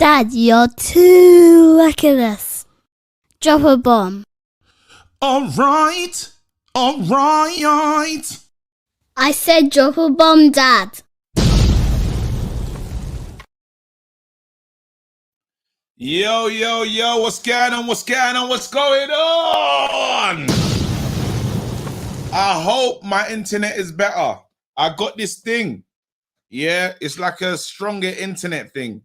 Dad, you're too reckless. Drop a bomb. All right. I said drop a bomb, Dad. Yo, what's going on? What's going on? I hope my internet is better. I got this thing. Yeah, it's like a stronger internet thing.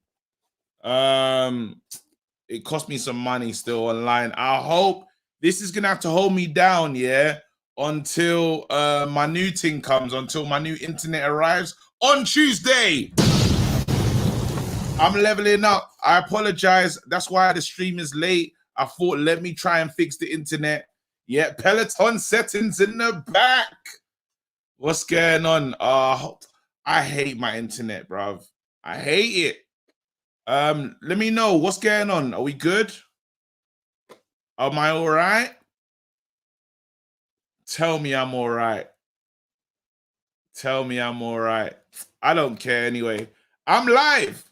It cost me some money still online. I hope this is gonna have to hold me down, yeah, until my new thing comes, until my new internet arrives on Tuesday. I'm leveling up. I apologize. That's why the stream is late. I thought, let me try and fix the internet. Yeah, Peloton settings in the back. What's going on? I hate my internet, bruv. I hate it. Let me know what's going on. Are we good? Am I all right? Tell me I'm all right. Tell me I'm all right. I don't care anyway. I'm live.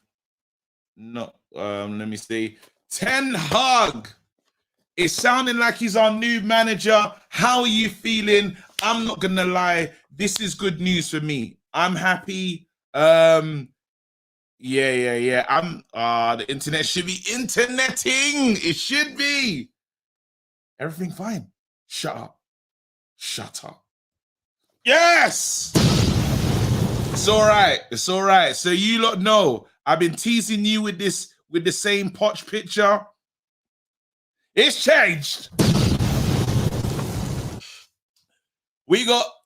No, let me see. Ten Hag. It's sounding like he's our new manager. How are you feeling? I'm not gonna lie. This is good news for me. I'm happy. Yeah. The internet should be interneting. It should be. Everything fine. Shut up. Yes. It's all right. So you lot know I've been teasing you with this, with the same Poch picture. It's changed.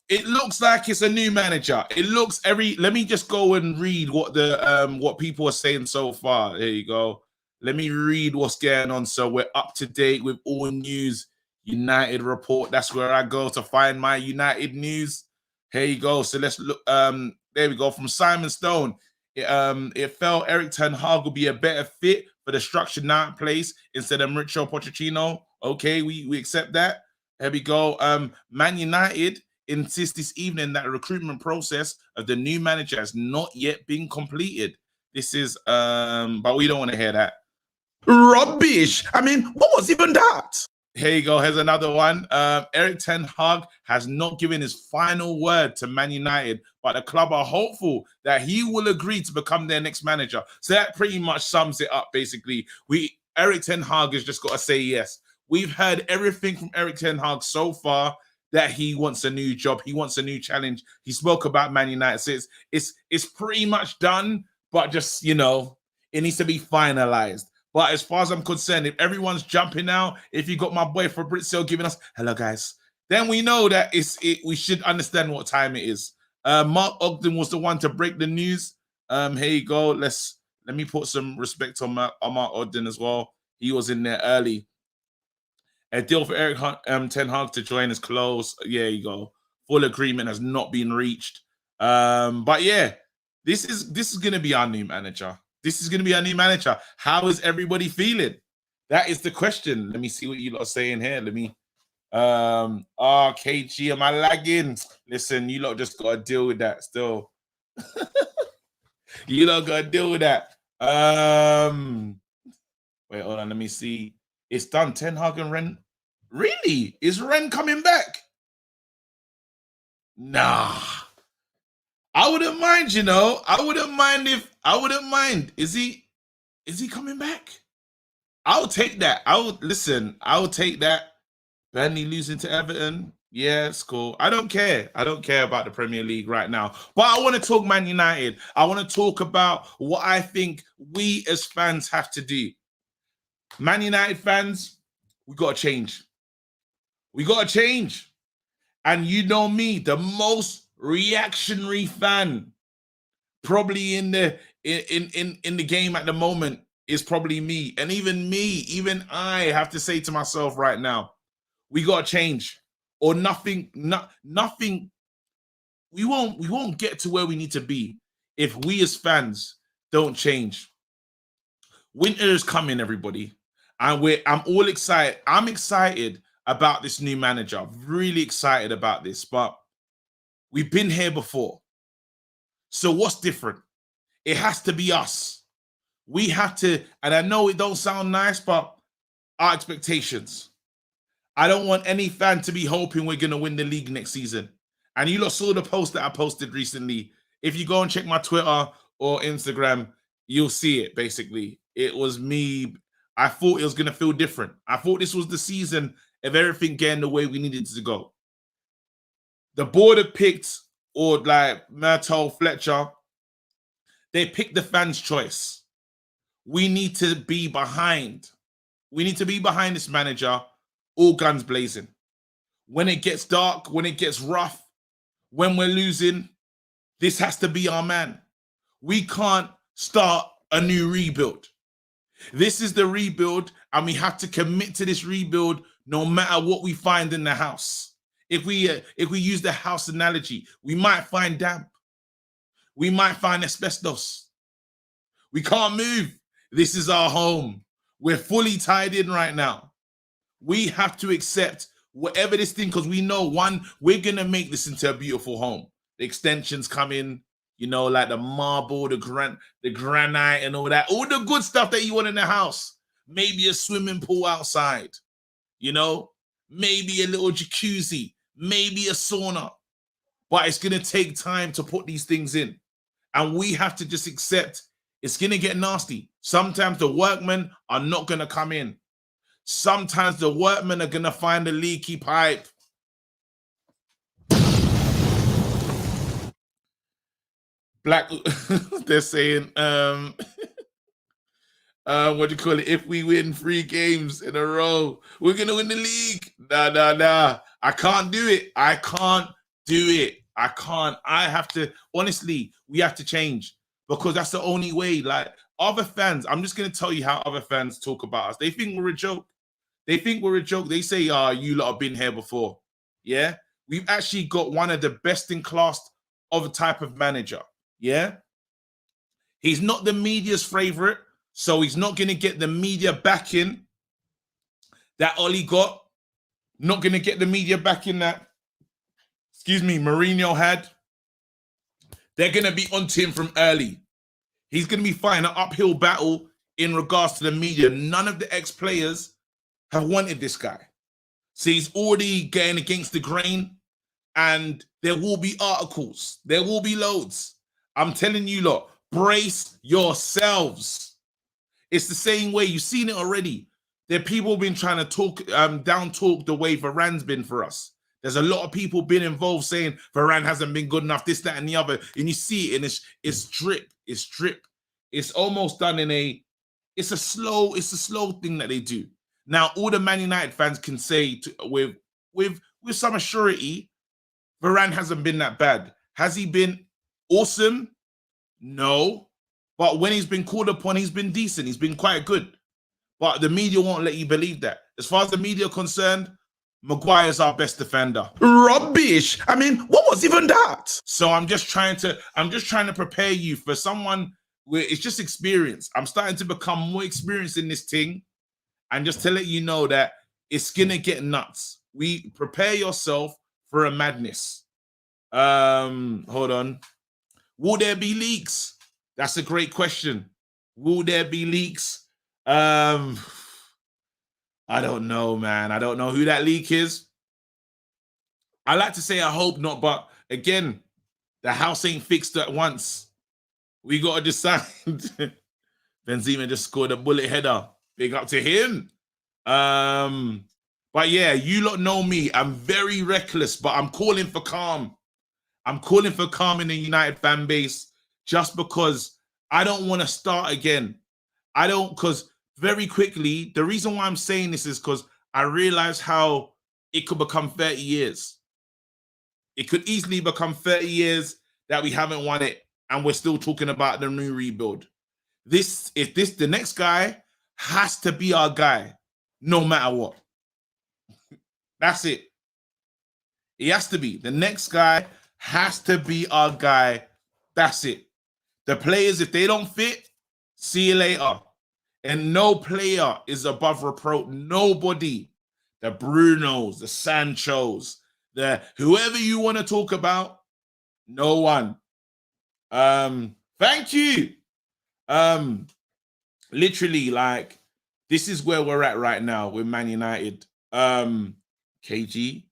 It looks like it's a new manager. It looks let me just go and read what the what people are saying so far. There you go. Let me read what's going on. So we're up to date with all news. United report. That's where I go to find my United news. Here you go. So let's look. There we go. From Simon Stone. It felt Erik Ten Hag will be a better fit for the structure now in place instead of Mauricio Pochettino. Okay, we accept that. Here we go. Man United insist this evening that the recruitment process of the new manager has not yet been completed. This is but we don't want to hear that. Rubbish. I mean, what was even that? Here you go. Here's another one. Erik Ten Hag has not given his final word to Man United, but the club are hopeful that he will agree to become their next manager. So that pretty much sums it up, basically. Erik Ten Hag has just got to say yes. We've heard everything from Erik Ten Hag so far that he wants a new job. He wants a new challenge. He spoke about Man United. So it's pretty much done, but just, you know, it needs to be finalized. But as far as I'm concerned, if everyone's jumping out, if you got my boy Fabrizio giving us hello guys, then we know that we should understand what time it is. Mark Ogden was the one to break the news. Here you go. Let me put some respect on Mark Ogden as well. He was in there early. A deal for Erik Ten Hag to join is close. Yeah, you go. Full agreement has not been reached. But yeah, this is gonna be our new manager. This is going to be our new manager. How is everybody feeling? That is the question. Let me see what you lot are saying here. Let me. KG, am I lagging? Listen, you lot just got to deal with that still. You lot got to deal with that. Wait, hold on. Let me see. It's done. Ten Hag and Ren. Really? Is Ren coming back? Nah. I wouldn't mind, you know. I wouldn't mind. Is he coming back? I'll take that. I will take that. Burnley losing to Everton. Yeah, it's cool. I don't care. I don't care about the Premier League right now. But I want to talk Man United. I want to talk about what I think we as fans have to do. Man United fans, we got to change. We got to change. And you know me, the most reactionary fan probably in the game at the moment is probably me. And even I have to say to myself right now, we got to change or nothing. We won't get to where we need to be if we as fans don't change. Winter is coming, everybody. And I'm all excited. I'm excited about this new manager. I'm really excited about this, but we've been here before. So what's different? It has to be us. We have to, and I know it don't sound nice, but our expectations. I don't want any fan to be hoping we're going to win the league next season. And you lot saw the post that I posted recently. If you go and check my Twitter or Instagram, you'll see it, basically. It was me. I thought it was going to feel different. I thought this was the season of everything getting the way we needed it to go. The board had picked, or like Myrtle, Fletcher, they picked the fans' choice. We need to be behind. We need to be behind this manager, all guns blazing. When it gets dark, when it gets rough, when we're losing, this has to be our man. We can't start a new rebuild. This is the rebuild, and we have to commit to this rebuild no matter what we find in the house. If we use the house analogy, we might find damp. We might find asbestos. We can't move. This is our home. We're fully tied in right now. We have to accept whatever this thing, because we know, one, we're going to make this into a beautiful home. The extensions come in, you know, like the marble, the granite and all that. All the good stuff that you want in the house. Maybe a swimming pool outside, you know, maybe a little jacuzzi, maybe a sauna. But it's going to take time to put these things in. And we have to just accept it's going to get nasty. Sometimes the workmen are not going to come in. Sometimes the workmen are going to find a leaky pipe. Black, they're saying, what do you call it? If we win 3 games in a row, we're going to win the league. Nah. I can't do it. I can't do it. I can't. I have to, honestly, we have to change, because that's the only way. Like, other fans, I'm just going to tell you how other fans talk about us. They think we're a joke. They think we're a joke. They say, you lot have been here before. Yeah? We've actually got one of the best in class of a type of manager. Yeah? He's not the media's favorite, so he's not going to get the media backing that Oli got. Not going to get the media backing that, Mourinho had. They're going to be onto him from early. He's going to be fighting an uphill battle in regards to the media. None of the ex-players have wanted this guy. So he's already getting against the grain, and there will be articles. There will be loads. I'm telling you lot, brace yourselves. It's the same way. You've seen it already. There are people been trying to talk, down talk the way Varane's been for us. There's a lot of people been involved saying Varane hasn't been good enough, this, that, and the other. And you see it, and it's drip. It's drip. It's almost done in it's a slow thing that they do. Now, all the Man United fans can say with some assurity, Varane hasn't been that bad. Has he been awesome? No. But when he's been called upon, he's been decent. He's been quite good. But the media won't let you believe that. As far as the media are concerned, Maguire's our best defender. Rubbish. I mean, what was even that? So I'm just trying to prepare you for someone where it's just experience. I'm starting to become more experienced in this thing. And just to let you know that it's gonna get nuts. We prepare yourself for a madness. Hold on. Will there be leaks? That's a great question. Will there be leaks? I don't know, man. I don't know who that leak is. I like to say I hope not, but again, the house ain't fixed at once. We gotta decide. Benzema just scored a bullet header. Big up to him. But yeah, you lot know me. I'm very reckless, but I'm calling for calm. I'm calling for calm in the United fan base, just because I don't want to start again. Because very quickly, the reason why I'm saying this is because I realize how it could become 30 years. It could easily become 30 years that we haven't won it, and we're still talking about the new rebuild. The next guy has to be our guy, no matter what. That's it. He has to be. The next guy has to be our guy. That's it. The players, if they don't fit, see you later. And no player is above reproach. Nobody. The Brunos, the Sanchos, the whoever you want to talk about, no one. Thank you. literally, like, this is where we're at right now with Man United. KG,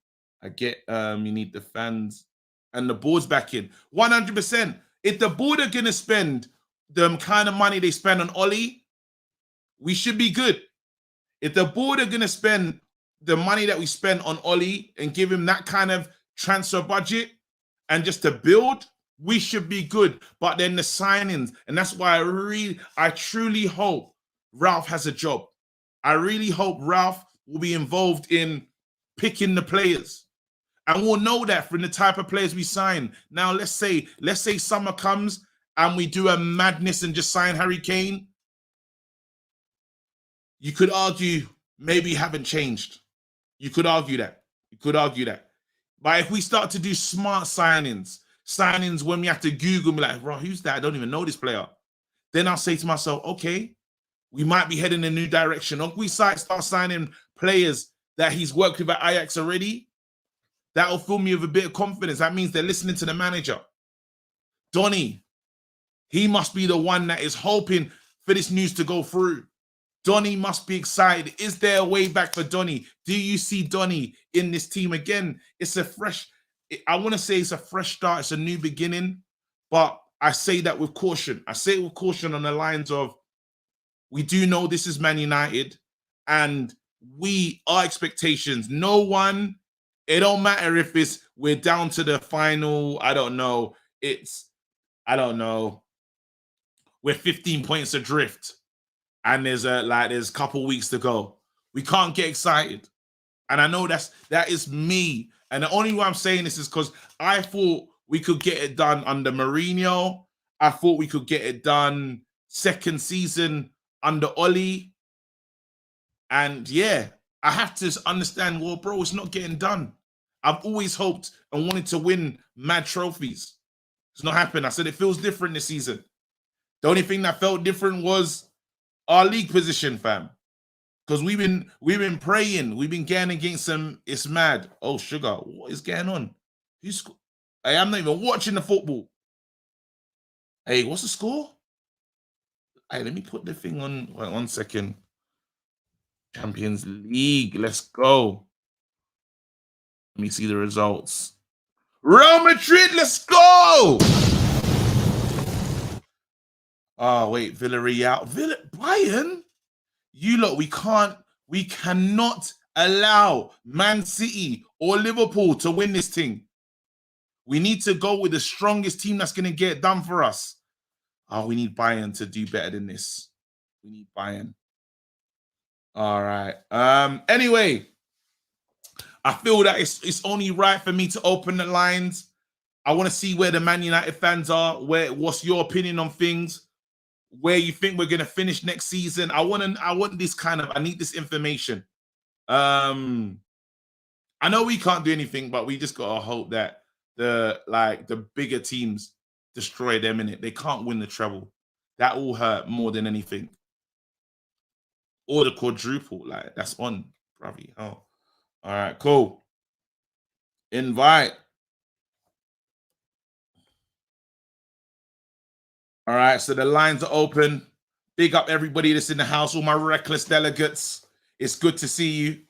I get you need the fans and the board's back in 100%. If the board are gonna spend the kind of money they spend on Ollie, we should be good. If the board are gonna spend the money that we spend on Ollie and give him that kind of transfer budget and just to build, we should be good. But then the signings, and that's why I truly hope Ralph has a job. I really hope Ralph will be involved in picking the players. And we'll know that from the type of players we sign. Now, let's say summer comes and we do a madness and just sign Harry Kane. You could argue maybe haven't changed. You could argue that. But if we start to do smart signings when we have to Google, be like, bro, who's that? I don't even know this player. Then I'll say to myself, okay, we might be heading in a new direction. Or if we start signing players that he's worked with at Ajax already, that'll fill me with a bit of confidence. That means they're listening to the manager. Donny, he must be the one that is hoping for this news to go through. Donny must be excited. Is there a way back for Donny? Do you see Donny in this team again? It's a fresh, I want to say it's a fresh start. It's a new beginning, but I say that with caution. I say it with caution on the lines of, we do know this is Man United and our expectations, no one, it don't matter if we're down to the final, I don't know, we're 15 points adrift. And there's a couple weeks to go. We can't get excited. And I know that is me. And the only way I'm saying this is because I thought we could get it done under Mourinho. I thought we could get it done second season under Ollie. And yeah, I have to understand, well, bro, it's not getting done. I've always hoped and wanted to win mad trophies. It's not happened. I said it feels different this season. The only thing that felt different was our league position, fam. Because we've been praying. We've been getting against them. It's mad. Oh, sugar. What is going on? Hey, I'm not even watching the football. Hey, what's the score? Hey, let me put the thing on. Wait, 1 second. Champions League. Let's go. Let me see the results. Real Madrid, let's go. Oh, wait, Villarreal. Bayern? You lot, we cannot allow Man City or Liverpool to win this thing. We need to go with the strongest team that's going to get it done for us. Oh, we need Bayern to do better than this. We need Bayern. All right. Anyway, I feel that it's only right for me to open the lines. I want to see where the Man United fans are. What's your opinion on things? Where you think we're gonna finish next season? I need this information. I know we can't do anything, but we just gotta hope that the bigger teams destroy them in it. They can't win the treble. That will hurt more than anything. Or the quadruple, that's on, probably. Oh, all right, cool. Invite. All right, so the lines are open. Big up everybody that's in the house, all my reckless delegates. It's good to see you.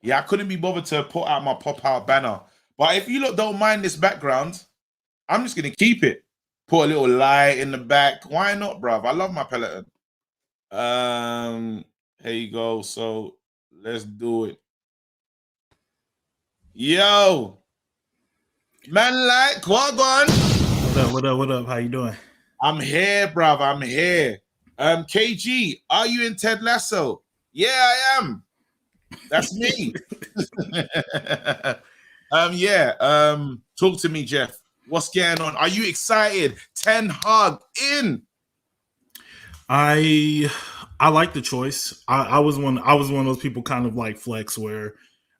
Yeah, I couldn't be bothered to put out my pop-out banner. But if you lot don't mind this background, I'm just going to keep it. Put a little light in the back. Why not, bruv? I love my Peloton. Here you go. So let's do it. Yo, man, what on? What up? How you doing? I'm here, bruv. I'm here. KG, are you in Ted Lasso? Yeah, I am. That's me. Talk to me, Jeff. What's going on? Are you excited? Ten Hag in. I like the choice. I was one of those people kind of like Flex where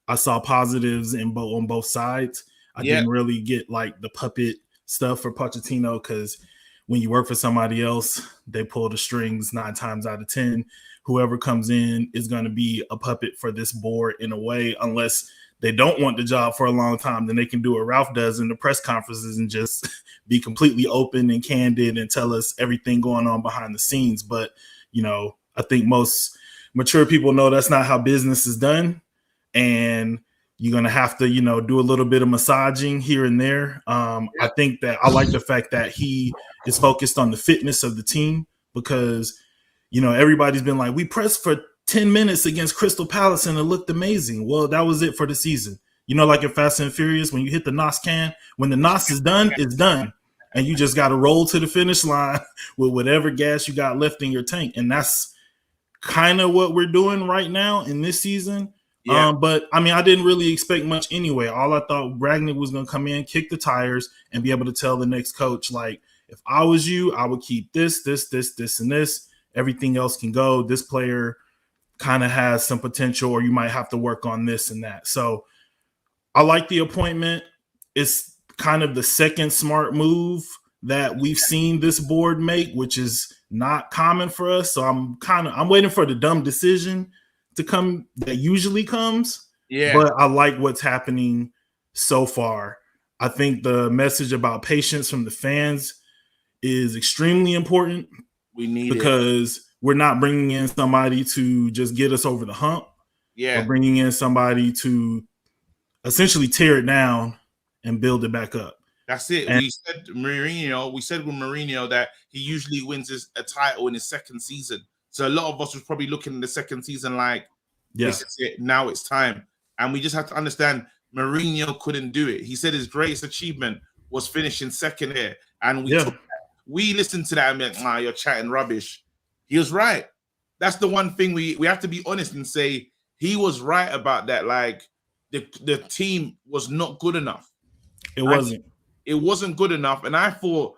I saw positives on both sides. I didn't really get like the puppet stuff for Pochettino because when you work for somebody else, they pull the strings 9 times out of 10. Whoever comes in is going to be a puppet for this board in a way, unless they don't want the job for a long time, then they can do what Ralph does in the press conferences and just be completely open and candid and tell us everything going on behind the scenes. But, I think most mature people know that's not how business is done. And you're going to have to, do a little bit of massaging here and there. I think that I like the fact that he is focused on the fitness of the team because, everybody's been like, we pressed for 10 minutes against Crystal Palace and it looked amazing. Well, that was it for the season. Like in Fast and Furious, when you hit the NOS can, when the NOS is done, it's done. And you just got to roll to the finish line with whatever gas you got left in your tank. And that's kind of what we're doing right now in this season. Yeah. But I didn't really expect much anyway. All I thought Ragnick was going to come in, kick the tires, and be able to tell the next coach, like, if I was you, I would keep this, and this. Everything else can go. This player kind of has some potential, or you might have to work on this and that. So I like the appointment. It's kind of the second smart move that we've seen this board make, which is not common for us. So I'm waiting for the dumb decision to come that usually comes. Yeah. But I like what's happening so far. I think the message about patience from the fans is extremely important. We need because we're not bringing in somebody to just get us over the hump. Yeah. We're bringing in somebody to essentially tear it down and build it back up. That's it. We said with Mourinho that he usually wins a title in his second season. So a lot of us was probably looking at the second season like, this is it. Now it's time. And we just have to understand Mourinho couldn't do it. He said his greatest achievement was finishing second here. And we listened to that and went, you're chatting rubbish. He was right. That's the one thing we have to be honest and say he was right about that. Like the team was not good enough. It wasn't. It wasn't good enough. And I thought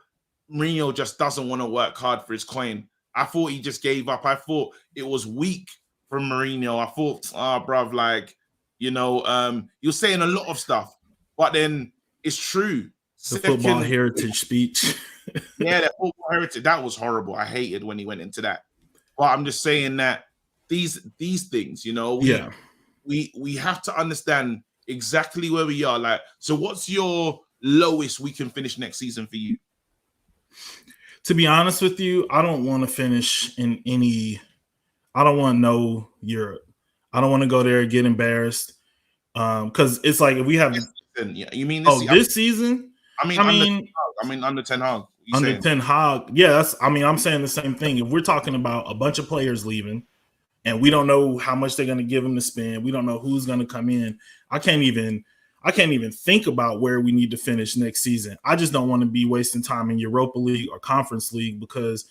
Mourinho just doesn't want to work hard for his coin. I thought he just gave up. I thought it was weak from Mourinho. I thought, bruv, like, you're saying a lot of stuff, but then it's true. The football heritage speech. Yeah, that football heritage, that was horrible. I hated when he went into that. But I'm just saying that these things, we have to understand exactly where we are. Like, so what's your lowest we can finish next season for you? To be honest with you, I don't want to finish in I don't want to know Europe. I don't want to go there and get embarrassed. Because it's like if we have you mean this season? Under Ten Hag. Under Ten Hag, yeah. I'm saying the same thing. If we're talking about a bunch of players leaving, and we don't know how much they're going to give them to spend, we don't know who's going to come in. I can't even think about where we need to finish next season. I just don't want to be wasting time in Europa League or Conference League because,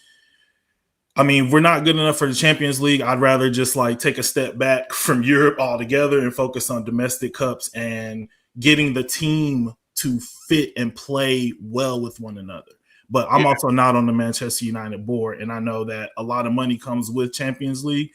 if we're not good enough for the Champions League, I'd rather just take a step back from Europe altogether and focus on domestic cups and getting the team to fit and play well with one another. But I'm also not on the Manchester United board, and I know that a lot of money comes with Champions League.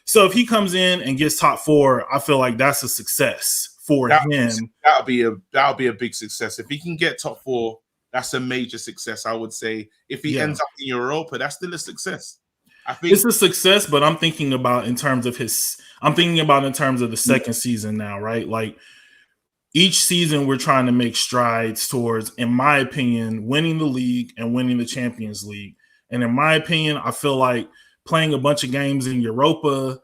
So if he comes in and gets top four, I feel like that's a success for him. That'll be a big success. If he can get top four, that's a major success, I would say. If he ends up in Europa, that's still a success. I think it's a success, but I'm thinking about in terms of the second season now, right? Like, each season we're trying to make strides towards, in my opinion, winning the league and winning the Champions League. And in my opinion, I feel like playing a bunch of games in Europa,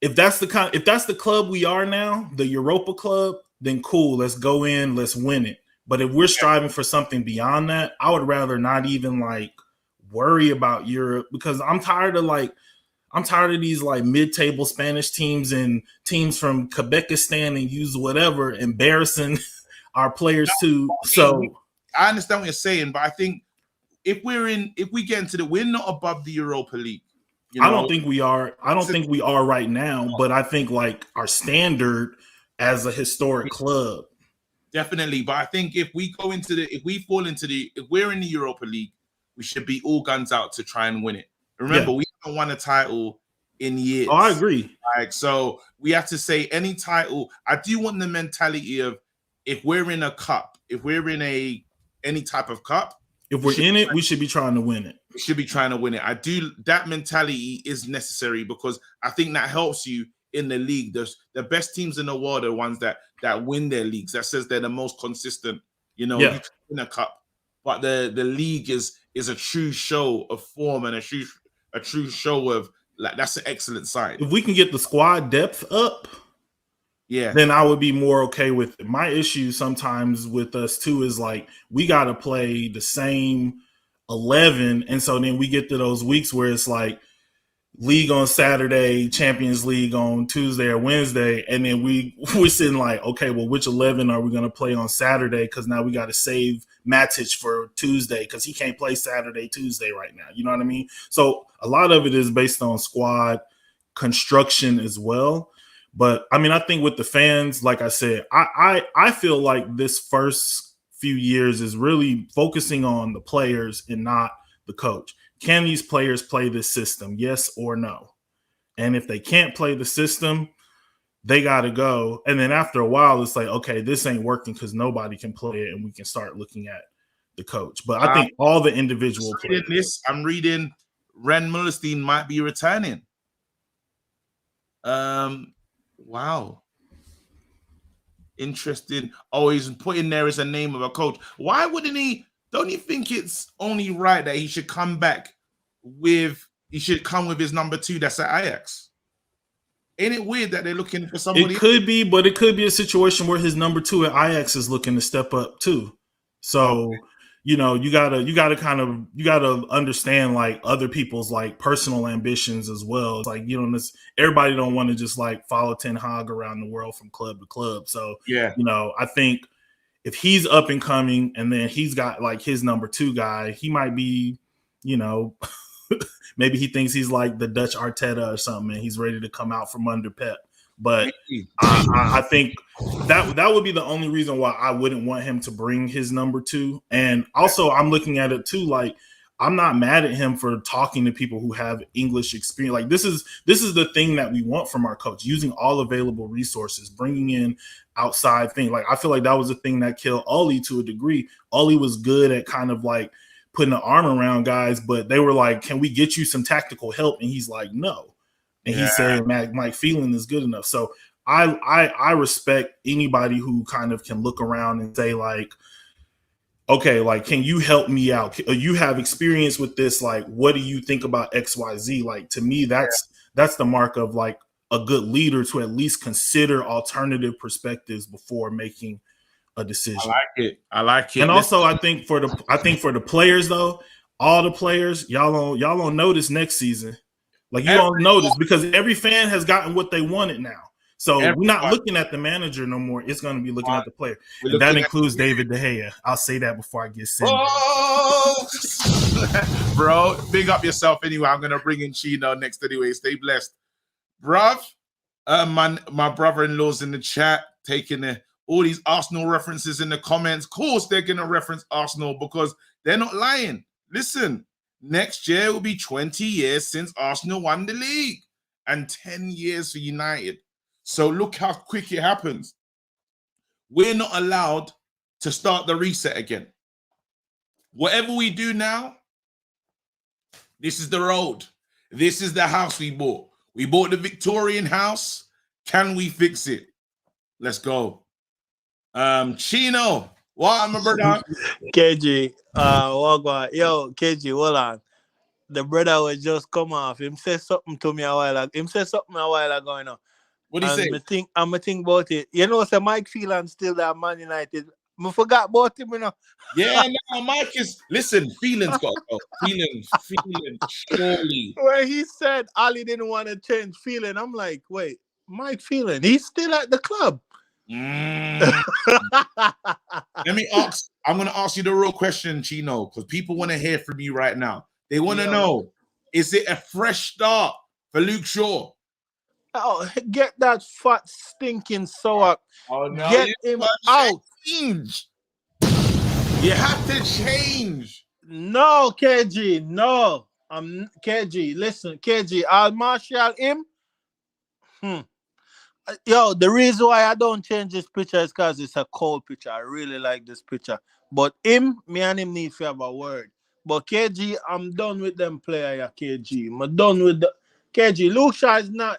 if that's the club we are now, the Europa club, then cool, let's go in, let's win it. But if we're striving for something beyond that, I would rather not even worry about Europe because I'm tired of these mid-table Spanish teams and teams from Quebecistan and use whatever embarrassing our players too. So I understand what you're saying, but I think if we get into we're not above the Europa League. I don't think we are. I don't think we are right now, but I think our standard as a historic club. Definitely. But I think if we we're in the Europa League, we should be all guns out to try and win it. Remember, we haven't won a title in years. Oh, I agree. So we have to say any title. I do want the mentality of if we're in a cup, if we're in any type of cup, if we're in it, we should be trying to win it. We should be trying to win it. That mentality is necessary because I think that helps you in the league. The best teams in the world are ones that win their leagues. That says they're the most consistent. You know, you can win a cup, but the league is a true show of form and a true show of like that's an excellent sign. If we can get the squad depth up, then I would be more okay with it. My issue sometimes with us too is like we got to play the same 11, and so then we get to those weeks where it's like league on Saturday, Champions League on Tuesday or Wednesday, and then we're sitting like, okay, well, which 11 are we going to play on Saturday? Because now we got to save Matic for Tuesday because he can't play Saturday, Tuesday right now. You know what I mean? So a lot of it is based on squad construction as well. But I mean, I think with the fans, like I said, I feel like this first few years is really focusing on the players and not the coach. Can these players play this system? Yes or no? And if they can't play the system, they got to go. And then after a while, it's like, okay, this ain't working because nobody can play it, and we can start looking at the coach. But I think all the individual players. I'm reading Ren Mullerstein might be returning. Wow. Interesting. Oh, he's putting there as a name of a coach. Why wouldn't he? Don't you think it's only right that he should come back he should come with his number 2 that's at Ajax? Ain't it weird that they're looking for somebody? It could be, but it could be a situation where his number 2 at Ajax is looking to step up too. So, you know, you gotta understand like other people's like personal ambitions as well. It's like, you know, everybody don't want to just like follow Ten Hag around the world from club to club. So, you know, I think if he's up and coming and then he's got like his number 2 guy, he might be, you know, maybe he thinks he's like the Dutch Arteta or something and he's ready to come out from under Pep. But I think that would be the only reason why I wouldn't want him to bring his number 2. And also I'm looking at it too, like I'm not mad at him for talking to people who have English experience. Like this is the thing that we want from our coach, using all available resources, bringing in outside things. Like I feel like that was the thing that killed Ollie to a degree. Ollie was good at kind of like putting an arm around guys, but they were like, can we get you some tactical help? And he's like, no. And he said, Mike Phelan is good enough. So I respect anybody who kind of can look around and say like, okay, like, can you help me out? You have experience with this. Like, what do you think about XYZ? Like, to me, that's the mark of like a good leader, to at least consider alternative perspectives before making a decision. I like it. And also, I think for the players though, all the players, y'all don't notice next season. Like you don't notice because every fan has gotten what they wanted now. So we're not looking at the manager no more. It's going to be looking at the player. And that includes David De Gea. I'll say that before I get sent. Oh! Bro, big up yourself anyway. I'm going to bring in Chino next anyway. Stay blessed. Bruv, my brother-in-law's in the chat taking all these Arsenal references in the comments. Of course, they're going to reference Arsenal because they're not lying. Listen, next year will be 20 years since Arsenal won the league and 10 years for United. So look how quick it happens. We're not allowed to start the reset again. Whatever we do now, this is the road. This is the house we bought. We bought the Victorian house. Can we fix it? Let's go. Chino, what am I brother? KG, yo, KG, hold on. The brother will just come off. Him say something to me a while ago. You know. What do you say? I'm think about it. You know, so Mike Phelan still that Man United. I forgot about him, you know. Yeah, no, Mike is. Listen, Phelan's got to go. Phelan, surely. When he said Ali didn't want to change Phelan, I'm like, wait, Mike Phelan, he's still at the club. Let me ask. I'm going to ask you the real question, Chino, because people want to hear from you right now. They want to know: is it a fresh start for Luke Shaw? Oh, get that fat stinking sour. Oh, no. Get him out. Change. You have to change. No, KG. No. KG. Listen, KG. I'll marshal him. Yo, the reason why I don't change this picture is because it's a cold picture. I really like this picture. But me and him need to have a word. But KG, I'm done with them player, KG. I'm done with the KG. Luke Shaw is not.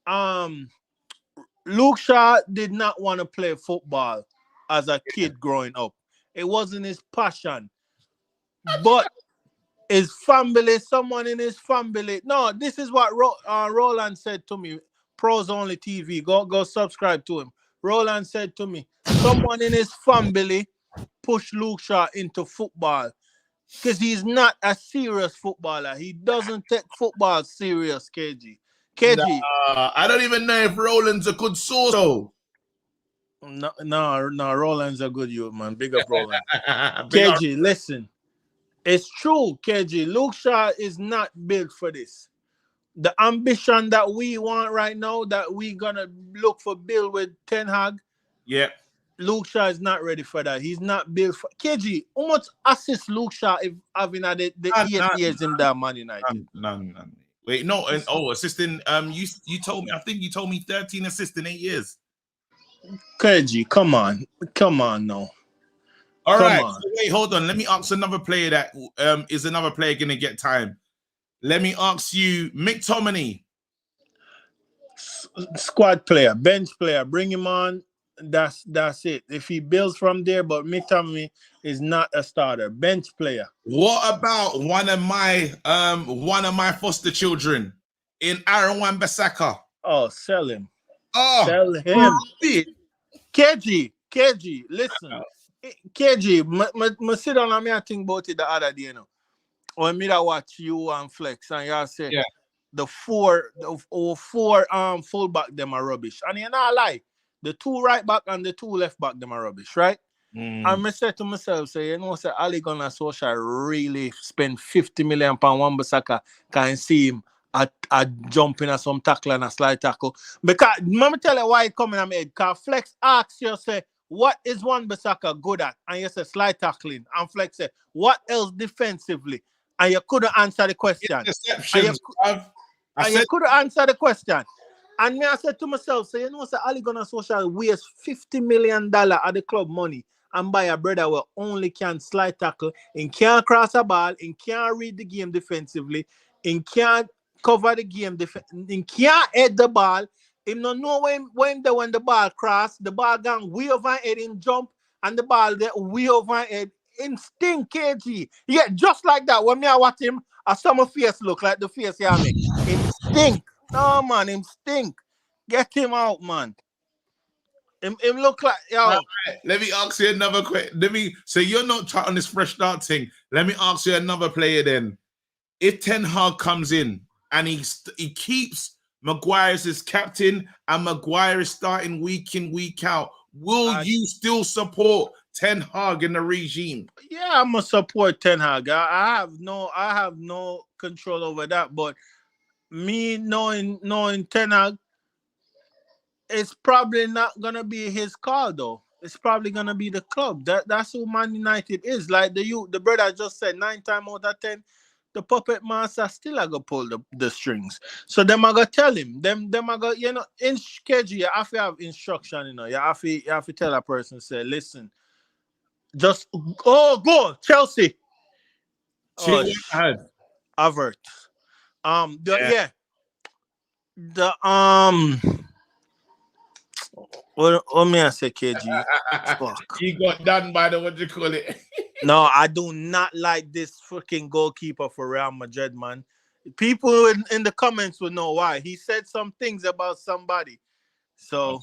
Luke Shaw did not want to play football as a kid growing up. It wasn't his passion. But his family, someone in his family. No, this is what Roland said to me. Pros Only TV. Go subscribe to him. Roland said to me, someone in his family pushed Luke Shaw into football because he's not a serious footballer. He doesn't take football serious, KG. KG. I don't even know if Roland's a good source. Though. No, Roland's a good youth, man. Big up Roland. Big up. KG, listen. It's true, KG. Luke Shaw is not built for this. The ambition that we want right now, that we're going to look for Bill with Ten Hag, yeah. Luke Shaw is not ready for that. He's not built for... KG, how much assists Luke Shaw if having had the 8 years in that Man United? None. Wait, no, and assisting, you told me, I think you told me 13 assists in 8 years. KG, come on now. All right, so wait, hold on. Let me ask another player that is another player going to get time. Let me ask you, McTominay. Squad player, bench player, bring him on. That's it. If he builds from there, but McTominay is not a starter. Bench player. What about one of my foster children in Aaron Wan-Bissaka? Oh, sell him. Oh, sell him. KG, listen. KG, I sit down and I think about it the other day, you know. When I watch you and Flex, and y'all say the four fullback them are rubbish. And you not lie, the 2 right back and the 2 left back them are rubbish, right? And I said to myself, say, you know, say Ali Gunnar Solskjaer really spend 50 million pound Wan-Bissaka can see him at jumping at some tackle and a slide tackle. Because let me tell you why it coming on my head. Because Flex asks you, say, what is Wan-Bissaka good at? And you say slide tackling. And Flex said, what else defensively? And you couldn't answer the question. You couldn't answer the question. And me, I said to myself, so you know, say Ali Gunnar Solskjaer waste $50 million at the club money and buy a brother who only can slide tackle and can't cross a ball and can't read the game defensively and can't cover the game and can't head the ball. Him don't know when the ball cross, the ball gone way over head and jump and the ball there way over head. Instinct, KG. Yeah, just like that. When I watch him, a summer face look like the face he make. Instinct. No, man, him stink. Get him out, man. Him look like, yo. Right. Let me ask you another question. So you're not trying on this fresh start thing. Let me ask you another player then. If Ten Hag comes in and he keeps Maguire as his captain and Maguire is starting week in, week out, will you still support Ten Hag in the regime? Yeah, I'm gonna support Ten Hag. I have no control over that, but me knowing Ten Hag, it's probably not gonna be his call though. It's probably gonna be the club. That's who Man United is. Like the brother just said, 9 times out of 10, the puppet master still a go pull the strings. So them I go tell him. Them I go, you know, in KG, you have to have instruction, you know. You have to tell a person, say, listen, just go Chelsea. Avert. What may I say, KG? Fuck. You got done by the what you call it. No, I do not like this fucking goalkeeper for Real Madrid, man. People in the comments will know why. He said some things about somebody. So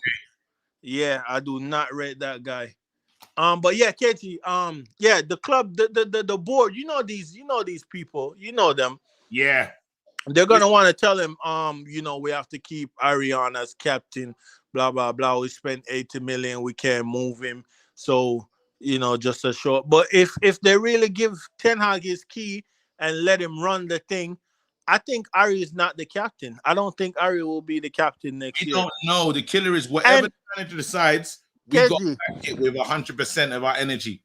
yeah, I do not rate that guy. But yeah, KG, the club, the board, you know these people, you know them. Yeah. They're gonna want to tell him, we have to keep Ariane as captain, blah blah blah. We spent 80 million, we can't move him. So, just a short. But if they really give Ten Hag his key and let him run the thing, I think Ari is not the captain. I don't think Ari will be the captain next year. We don't know. The killer is whatever the manager decides. We got to back it with 100% of our energy.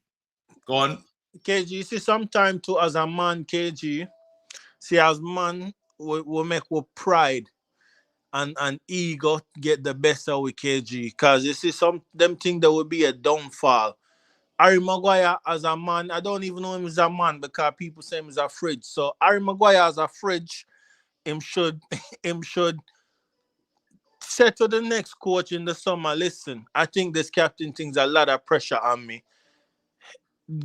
Go on. KG, you see, sometimes too, as a man, KG, see, as man, we make with pride and ego get the best of with KG. Because you see, them think there will be a downfall. Harry Maguire as a man, I don't even know him as a man because people say him as a fridge. So Harry Maguire as a fridge, him should said to the next coach in the summer, listen, I think this captain thing's a lot of pressure on me.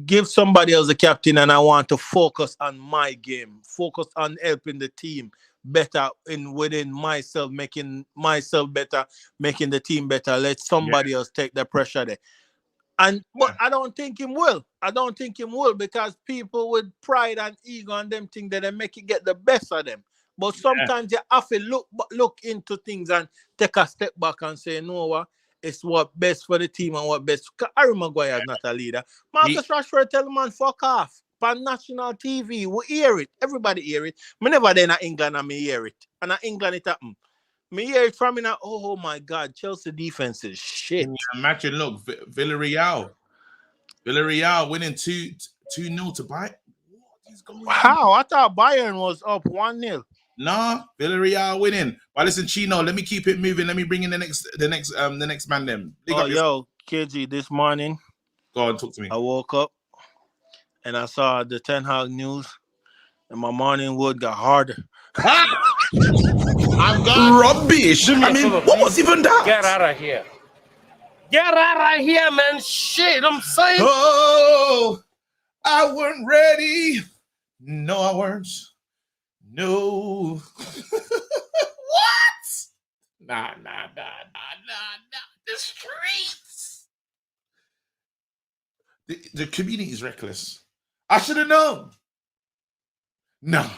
Give somebody else the captain, and I want to focus on my game, focus on helping the team better within myself, making myself better, making the team better. Let somebody else take the pressure there. But I don't think him will. I don't think him will, because people with pride and ego and them think that they make it get the best of them. But sometimes you have to look into things and take a step back and say, no, what? It's what best for the team and what best. Harry Maguire is not a leader. Marcus Rashford tell the man fuck off. On national TV, we hear it. Everybody hear it. Me never there in England and me hear it. And in England it happen. Me hear it from in oh my God, Chelsea defense is shit. Imagine, look, Villarreal winning 2-0 to Bayern. What is going on? How? I thought Bayern was up 1-0. Nah, Villarreal winning. But listen, Chino, let me keep it moving. Let me bring in the next man then. Yo, KG, this morning. Go on, talk to me. I woke up and I saw the Ten Hag news, and my morning wood got harder. I'm gone. Rubbish. I mean, what was even that? Get out of here. Get out of here, man. Shit, I'm saying. Oh, I weren't ready. No, I weren't. No. What? Nah. The streets. The community is reckless. I should have known. No.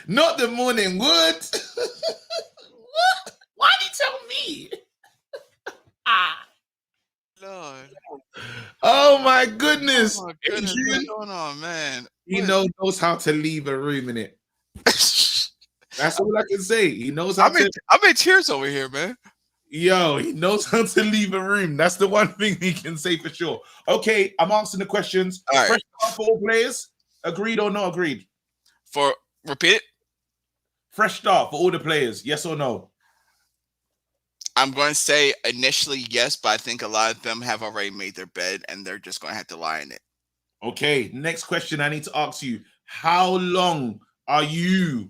Not the morning wood. What? Why did you tell me? Lord. Oh my goodness. Oh my goodness. What's going on, man? He knows how to leave a room in it. That's all I can say. He knows how I'm in tears over here, man. Yo, he knows how to leave a room. That's the one thing he can say for sure. Okay, I'm answering the questions. All right. Fresh start for all players. Agreed or not agreed? Repeat it. Fresh start for all the players. Yes or no? I'm going to say initially yes, but I think a lot of them have already made their bed and they're just going to have to lie in it. Okay, next question I need to ask you. How long are you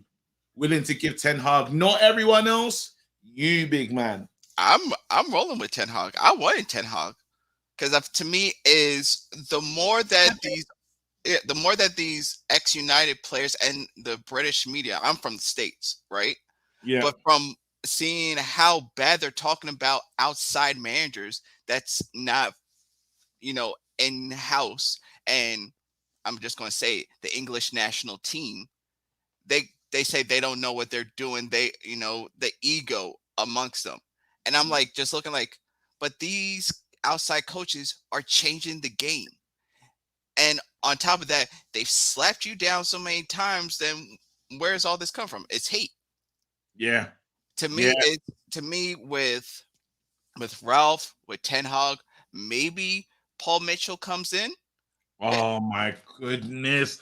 willing to give Ten Hag? Not everyone else. You, big man. I'm rolling with Ten Hag. I wanted Ten Hag because to me is the more that these ex-United players and the British media. I'm from the States, right? Yeah. But from seeing how bad they're talking about outside managers, that's not, in-house. And I'm just going to say the English national team, they say they don't know what they're doing. They, the ego amongst them. And I'm like, just looking like, but these outside coaches are changing the game. And on top of that, they've slapped you down so many times. Then where's all this come from? It's hate. Yeah. To me, with Ralph, with Ten Hag, maybe Paul Mitchell comes in. Oh my goodness.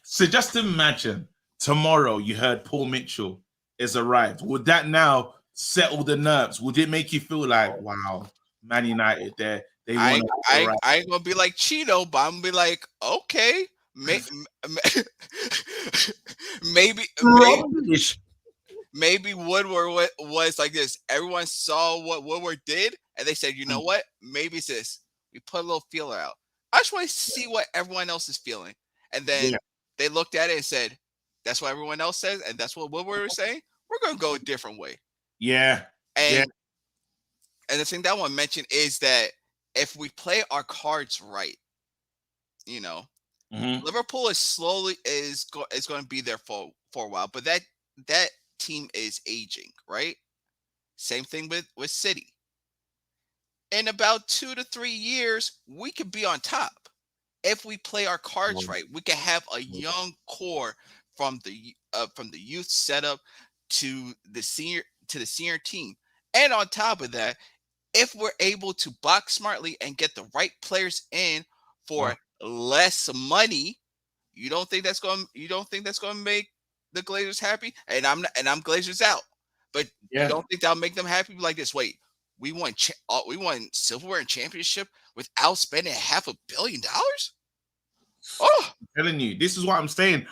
So just imagine tomorrow you heard Paul Mitchell is arrived. Would that now settle the nerves? Would it make you feel like, wow, Man United there? I ain't gonna be like Cheeto, but I'm gonna be like, okay, maybe Woodward was like this. Everyone saw what Woodward did, and they said, you know what? Maybe it's this. We put a little feeler out. I just want to see what everyone else is feeling. And then they looked at it and said, that's what everyone else says, and that's what Woodward was saying. We're gonna go a different way. Yeah. And the thing that I want to mention is that if we play our cards right, Liverpool is going to be there for a while, but that team is aging, right? Same thing with City. In about 2 to 3 years, we could be on top. If we play our cards right, we can have a young core from the youth setup to the senior team. And on top of that, if we're able to box smartly and get the right players in for less money, you don't think that's going to make the Glazers happy? And I'm Glazers out, but you don't think that'll make them happy? Like this, wait, we won silverware and championship without spending $500 million. Oh, I'm telling you, this is what I'm saying.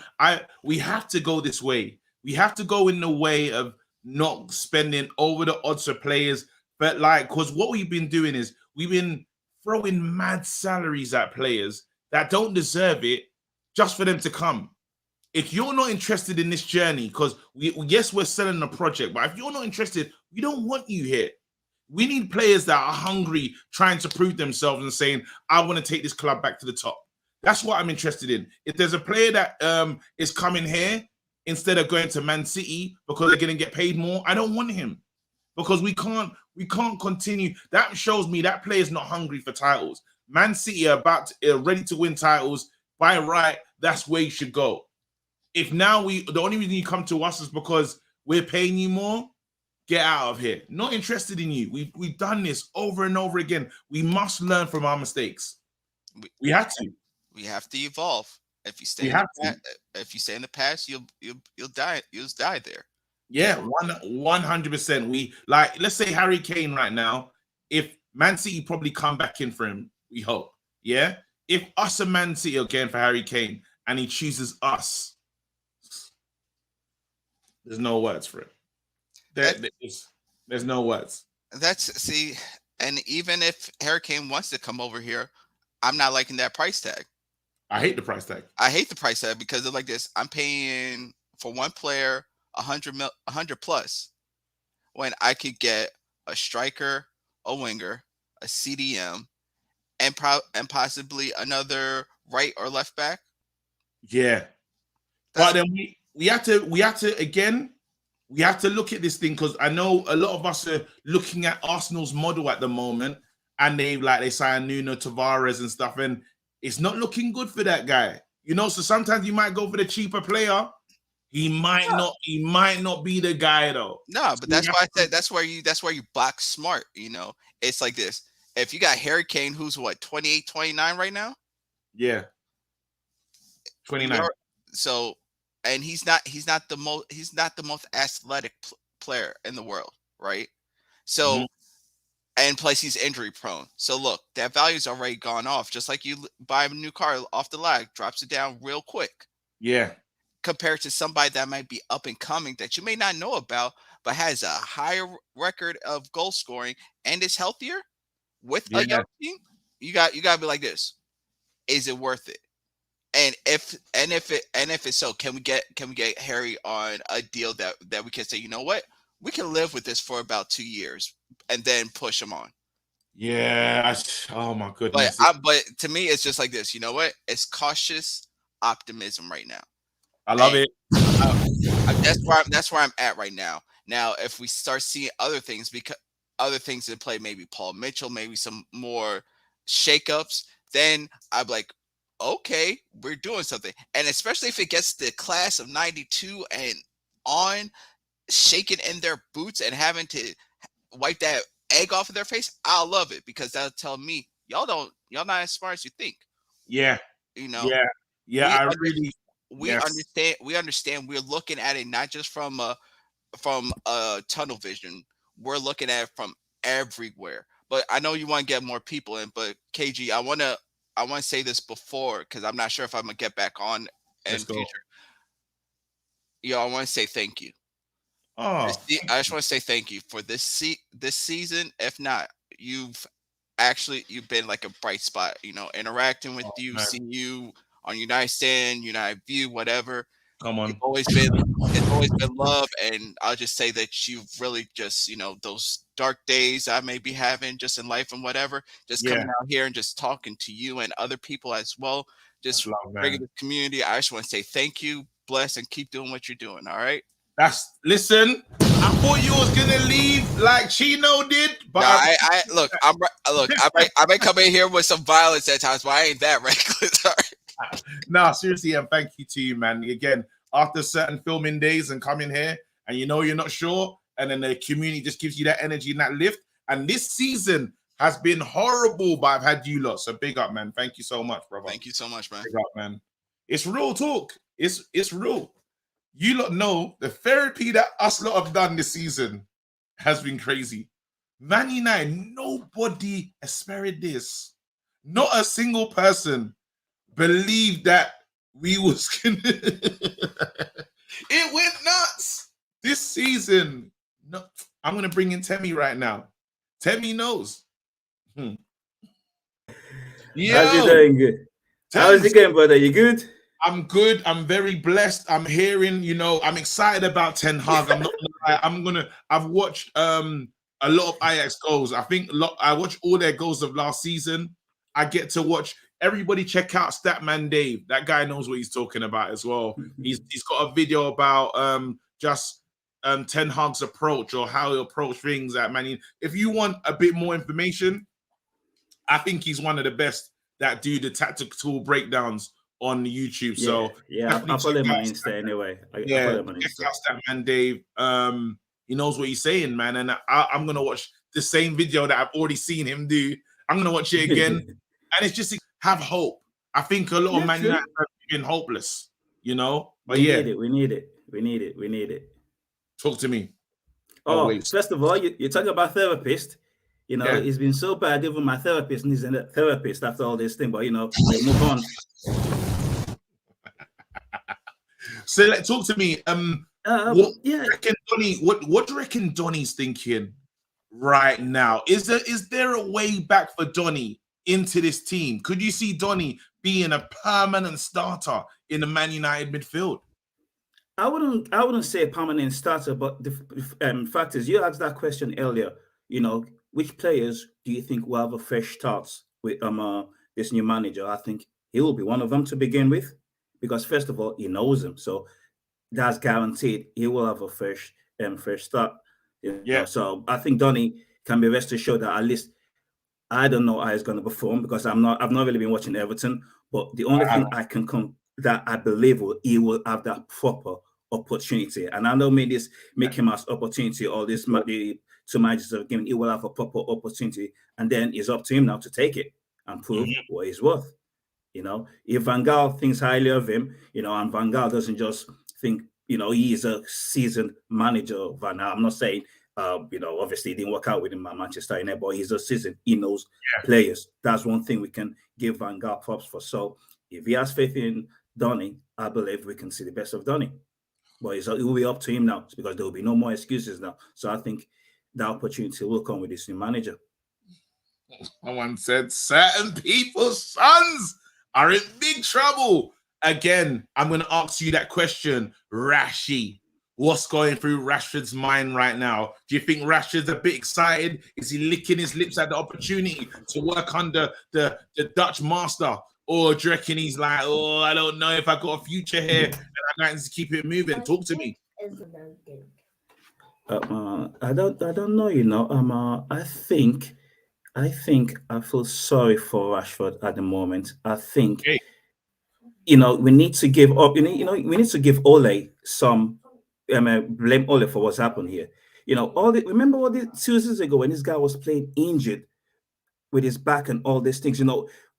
We have to go this way. We have to go in the way of not spending over the odds for players. But like, because what we've been doing is we've been throwing mad salaries at players that don't deserve it just for them to come. If you're not interested in this journey, because yes, we're selling a project, but if you're not interested, we don't want you here. We need players that are hungry, trying to prove themselves and saying, I want to take this club back to the top. That's what I'm interested in. If there's a player that is coming here instead of going to Man City because they're going to get paid more, I don't want him, because we can't continue. That shows me that player's not hungry for titles. Man City are ready to win titles. By right, that's where you should go. If now the only reason you come to us is because we're paying you more, get out of here. Not interested in you. We've done this over and over again. We must learn from our mistakes. We have to. We have to evolve. If you stay in the past, you'll die. You'll die there. Yeah, 100%. We like, let's say Harry Kane right now. If Man City probably come back in for him, we hope. Yeah. If us and Man City again for Harry Kane and he chooses us, there's no words for it. There's no words. And even if Harry Kane wants to come over here, I'm not liking that price tag. I hate the price tag. I hate the price tag because of like this. I'm paying for one player 100 plus when I could get a striker, a winger, a CDM, and possibly another right or left back. Yeah. But then we have to look at this thing, because I know a lot of us are looking at Arsenal's model at the moment, and they sign Nuno Tavares and stuff, and it's not looking good for that guy. You know, so sometimes you might go for the cheaper player. He might not be the guy though. No, but that's why I said that's where you box smart, you know. It's like this. If you got Harry Kane, who's what, 28, 29 right now? Yeah. 29. So, and he's not the most athletic player in the world, right? So, and plus he's injury prone. So look, that value's already gone off. Just like you buy a new car off the lot, drops it down real quick. Yeah. Compared to somebody that might be up and coming that you may not know about, but has a higher record of goal scoring and is healthier with a young team, you got to be like this. Is it worth it? And if it's so, can we get Harry on a deal that we can say, you know what, we can live with this for about 2 years and then push him on. Yeah. Oh my goodness. But to me, it's just like this. You know what? It's cautious optimism right now. I love it. That's where I'm at right now. Now, if we start seeing other things in play, maybe Paul Mitchell, maybe some more shakeups, then I'm like, okay, we're doing something. And especially if it gets the class of 92 and on, shaking in their boots and having to wipe that egg off of their face, I'll love it, because that'll tell me y'all not as smart as you think. Yeah. You know? Yeah. We understand we're looking at it not just from a tunnel vision. We're looking at it from everywhere. But I know you want to get more people in, but KG, I want to say this before, because I'm not sure if I'm gonna get back on in the future. I want to say thank you. I just want to say thank you for this season. If not, you've been like a bright spot, you know, interacting with you, man. Seeing you on United Stand, United View, whatever. Come on. It's always been love. And I'll just say that you've really just, you know, those dark days I may be having just in life and whatever, just coming out here and just talking to you and other people as well, just bringing the community. I just want to say thank you, bless, and keep doing what you're doing. All right. Listen, I thought you was gonna leave like Chino did, but I might come in here with some violence at times, but I ain't that reckless. All right. No, seriously, and thank you to you, man. Again, after certain filming days and coming here, and you know you're not sure, and then the community just gives you that energy and that lift. And this season has been horrible, but I've had you lot. So big up, man. Thank you so much, brother. Thank you so much, man. Big up, man. It's real talk. It's real. You lot know the therapy that us lot have done this season has been crazy. Man United, nobody aspired this. Not a single person believed that we was gonna. It went nuts. this season, no, I'm gonna bring in Temi right now. Temi knows. How's you doing? Good. How's it going, brother? You good? I'm good. I'm very blessed. I'm hearing, I'm excited about Ten Hag. I'm not gonna lie. I've watched a lot of Ajax goals. I think I watched all their goals of last season. I get to watch everybody check out Statman Dave. That guy knows what he's talking about as well. He's got a video about Ten Hag's approach or how he approach things at Man United. If you want a bit more information, I think he's one of the best that do the tactical breakdowns on YouTube. So I follow him on Insta anyway. I follow him on Insta. Check out Statman Dave. He knows what he's saying, man. And I'm gonna watch the same video that I've already seen him do. I'm gonna watch it again, and it's just have hope. I think a lot of Man United have been hopeless, But we need it. Talk to me. First of all, you're talking about therapist. It's been so bad. Even my therapist needs a therapist after all this thing. But we move on. So talk to me. What do you reckon Donny's thinking right now? Is there a way back for Donny into this team? Could you see Donny being a permanent starter in the Man United midfield? I wouldn't say a permanent starter, but the fact is, you asked that question earlier. Which players do you think will have a fresh start with this new manager? I think he will be one of them to begin with, because first of all, he knows him, so that's guaranteed. He will have a fresh start. So I think Donny can be rest assured that at least I don't know how he's going to perform, because I've not really been watching Everton. But the only thing I can that I believe he will have that proper opportunity, and I don't mean this make him as opportunity or this the two managers have given. He will have a proper opportunity, and then it's up to him now to take it and prove what he's worth. If Van Gaal thinks highly of him, and Van Gaal doesn't just think, he is a seasoned manager. Van Gaal, I'm not saying, obviously it didn't work out with him at Manchester United, but he's a seasoned. He knows players. That's one thing we can give Van Gaal props for. So if he has faith in Donny, I believe we can see the best of Donny. But it will be up to him now, because there will be no more excuses now. So I think the opportunity will come with this new manager. Someone said certain people's sons are in big trouble. Again, I'm going to ask you that question, Rashi. What's going through Rashford's mind right now? Do you think Rashford's a bit excited? Is he licking his lips at the opportunity to work under the Dutch master? Or do you reckon he's like, I don't know if I got a future here and I'm going to keep it moving? Talk to me. I don't know. I think I feel sorry for Rashford at the moment. I think we need to give up. We need to give Ole some blame Ole for what's happened here. Remember all the 2 seasons ago when this guy was playing injured with his back and all these things,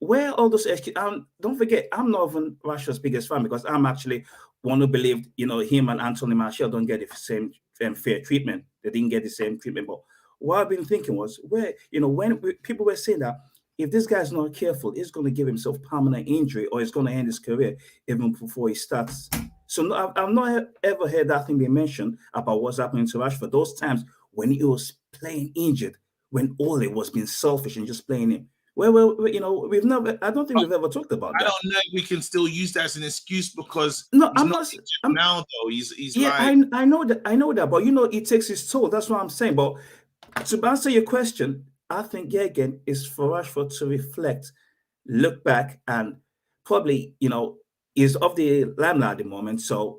where all those excuses. Don't forget, I'm not even Rashford's biggest fan, because I'm actually one who believed, him and Anthony Martial don't get the same fair treatment. They didn't get the same treatment. But what I've been thinking was, when people were saying that if this guy's not careful, he's going to give himself permanent injury, or he's going to end his career even before he starts. So I've not ever heard that thing being mentioned about what's happening to Rashford. Those times when he was playing injured, when Ole was being selfish and just playing him. Well, we've never. I don't think we've ever talked about that. I don't know if we can still use that as an excuse, because I'm not now though. He's I know that, but it takes his toll. That's what I'm saying. But to answer your question, I think again is for Rashford to reflect, look back, and probably is of the limelight at the moment. So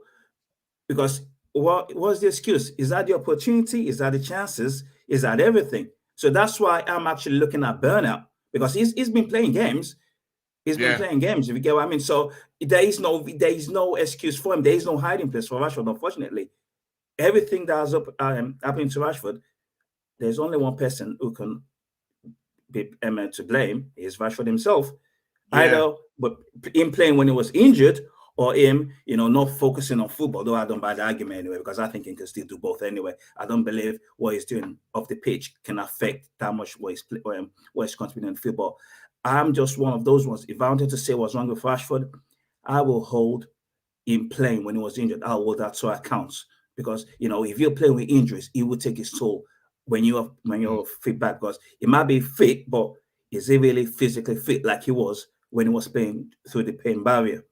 because what's the excuse? Is that the opportunity? Is that the chances? Is that everything? So that's why I'm actually looking at burnout, because he's been playing games. He's been playing games, if you get what I mean. So there is no excuse for him. There is no hiding place for Rashford, unfortunately. Everything that's happening to Rashford, there's only one person who can be to blame, is Rashford himself. Either but him playing when he was injured, or him, not focusing on football, though I don't buy the argument anyway, because I think he can still do both anyway. I don't believe what he's doing off the pitch can affect that much what he's contributing in football. I'm just one of those ones. If I wanted to say what's wrong with Rashford, I will hold him playing when he was injured. I'll hold that to account, because if you're playing with injuries, it will take its toll when you're fit back, because it might be fit, but is he really physically fit like he was when he was playing through the pain barrier?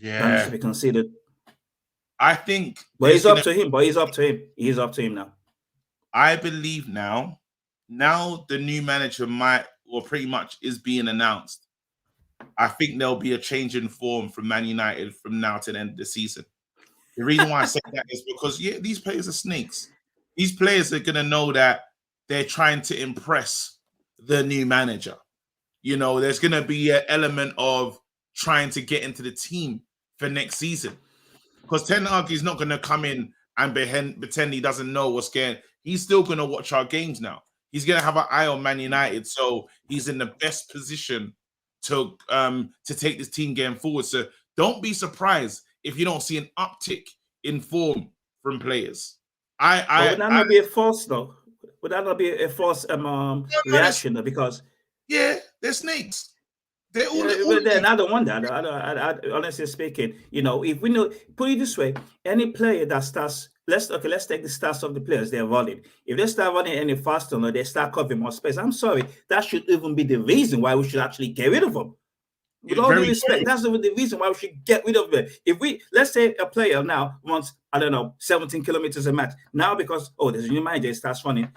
That needs to be considered. I think, but it's up to him. He's up to him now. I believe now the new manager pretty much is being announced. I think there'll be a change in form from Man United from now to the end of the season. The reason why I say that is because these players are snakes. These players are gonna know that they're trying to impress the new manager. There's gonna be an element of trying to get into the team for next season. Because Ten Hag is not gonna come in and pretend he doesn't know what's going. He's still gonna watch our games now. He's gonna have an eye on Man United, so he's in the best position to take this team going forward. So don't be surprised if you don't see an uptick in form from players. Would that not be a false though? Would that not be a false reaction though? Because they're snakes. They're all. I don't want that. I honestly speaking, if we know, put it this way, any player that starts, let's take the stats of the players they're running. If they start running any faster or they start covering more space, I'm sorry, that should even be the reason why we should actually get rid of them. With all due respect, that's the reason why we should get rid of them. If let's say a player now wants, 17 kilometers a match. Now because, there's a new manager, he starts running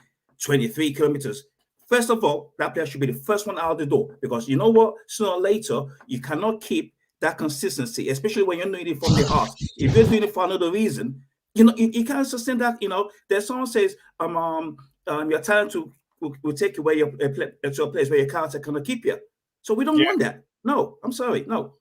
23 kilometers. First of all, that player should be the first one out of the door, because you know what? Sooner or later, you cannot keep that consistency, especially when you're doing it from the heart. If you're doing it for another reason, you can't sustain that. There's someone says, your talent will take away to a place where your character cannot keep you. So we don't want that. No, I'm sorry. No.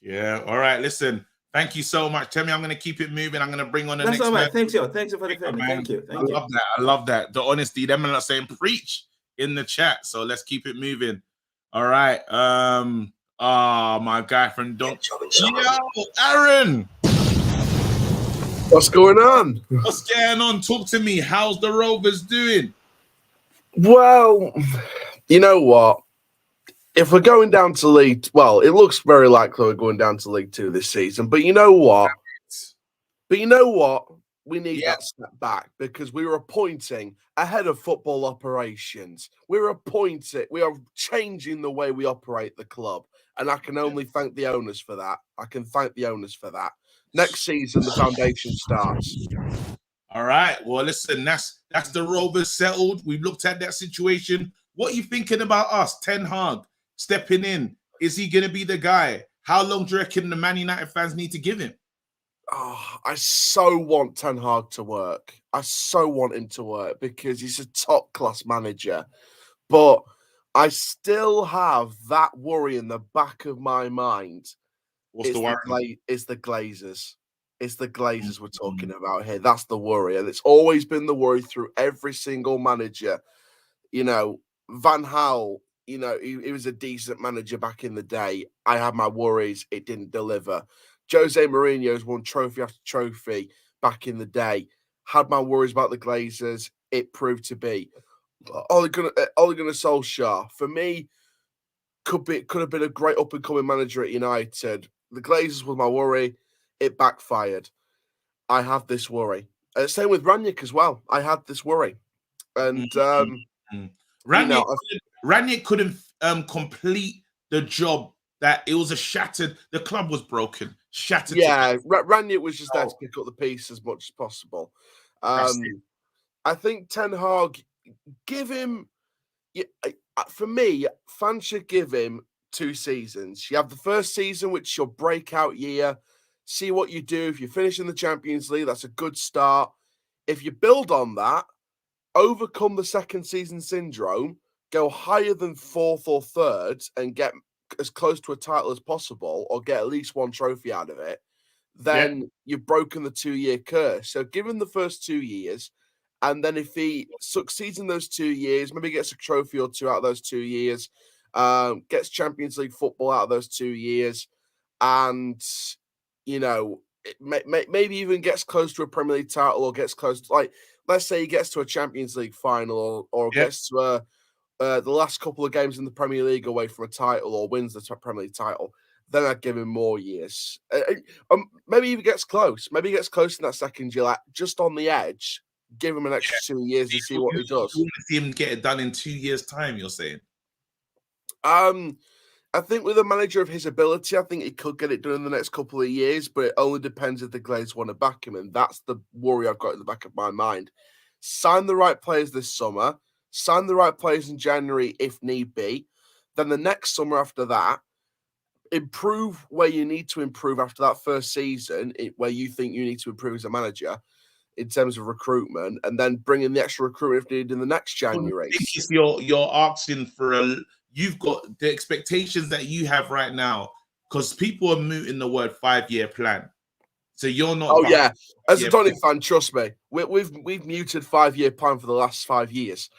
Yeah. All right. Listen, thank you so much. Tell me, I'm going to keep it moving. I'm going to bring on the next. That's all right. Thanks, Thanks for the family. Thank you. I love that. The honesty. Them are not saying preach in the chat. So let's keep it moving. All right. My guy from Donny. Yo, Aaron. What's going on? What's going on? Talk to me. How's the Rovers doing? Well, you know what? If we're going down to League, well, it looks very likely we're going down to League 2 this season. But you know what? We need that step back, because we were appointing a head of football operations. We are changing the way we operate the club. And I can only thank the owners for that. Next season, the foundation starts. All right. Well, listen, that's the Rovers settled. We've looked at that situation. What are you thinking about us? Ten Hag stepping in. Is he going to be the guy? How long do you reckon the Man United fans need to give him? Oh, I so want Ten Hag to work. I so want him to work, because he's a top-class manager. But I still have that worry in the back of my mind. What's the worry? It's the Glazers. It's the Glazers we're talking about here. That's the worry. And it's always been the worry through every single manager. Van Gaal, he was a decent manager back in the day. I had my worries. It didn't deliver. Jose Mourinho's won trophy after trophy back in the day. Had my worries about the Glazers. It proved to be. Ole Gunnar Solskjaer, for me, could have been a great up-and-coming manager at United. The Glazers was my worry. It backfired. I have this worry. Same with Rangnick as well. I had this worry. And Rangnick couldn't complete the job. That it was the club was broken. Shattered. Yeah, Rangnick was just there to pick up the piece as much as possible. I think Ten Hag, give him, for me, fans should give him 2 seasons. You have the first season, which is your breakout year. See what you do. If you finish in the Champions League, that's a good start. If you build on that, overcome the second season syndrome, go higher than 4th or 3rd, and get as close to a title as possible, or get at least 1 trophy out of it, then you've broken the 2-year curse. So give him the first 2 years, and then if he succeeds in those 2 years, maybe gets a trophy or 2 out of those 2 years, gets Champions League football out of those 2 years, and maybe even gets close to a Premier League title, or gets close to, let's say he gets to a Champions League final, or gets to the last couple of games in the Premier League away from a title, or wins the Premier League title, then I'd give him more years. Maybe he gets close. Maybe he gets close in that second year, like just on the edge. Give him an extra 2 years and see what he does. You want to see him get it done in 2 years' time, you're saying? I think with a manager of his ability, I think he could get it done in the next couple of years, but it only depends if the Glazers want to back him, and that's the worry I've got in the back of my mind. Sign the right players this summer, sign the right players in January if need be, then the next summer after that, improve where you need to improve after that first season, where you think you need to improve as a manager in terms of recruitment, and then bring in the extra recruitment if needed in the next January. I think if you're asking for you've got the expectations that you have right now, because people are mooting the word 5-year plan. So you're not. Oh yeah, as a Donny fan, trust me, we've muted 5-year plan for the last 5 years.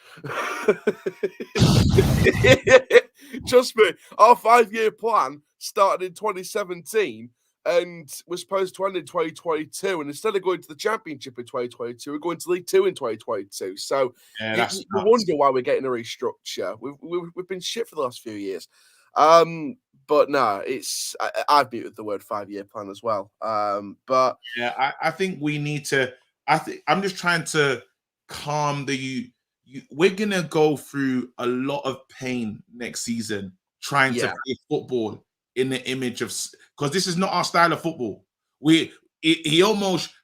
Trust me, our 5-year plan started in 2017 and was supposed to end in 2022. And instead of going to the Championship in 2022, we're going to League Two in 2022. So you wonder why we're getting a restructure. We've been shit for the last few years. But no, I've muted the word 5-year plan as well. But yeah, I think we need to. I'm just trying to calm we're gonna go through a lot of pain next season trying to play football in the image of, because this is not our style of football.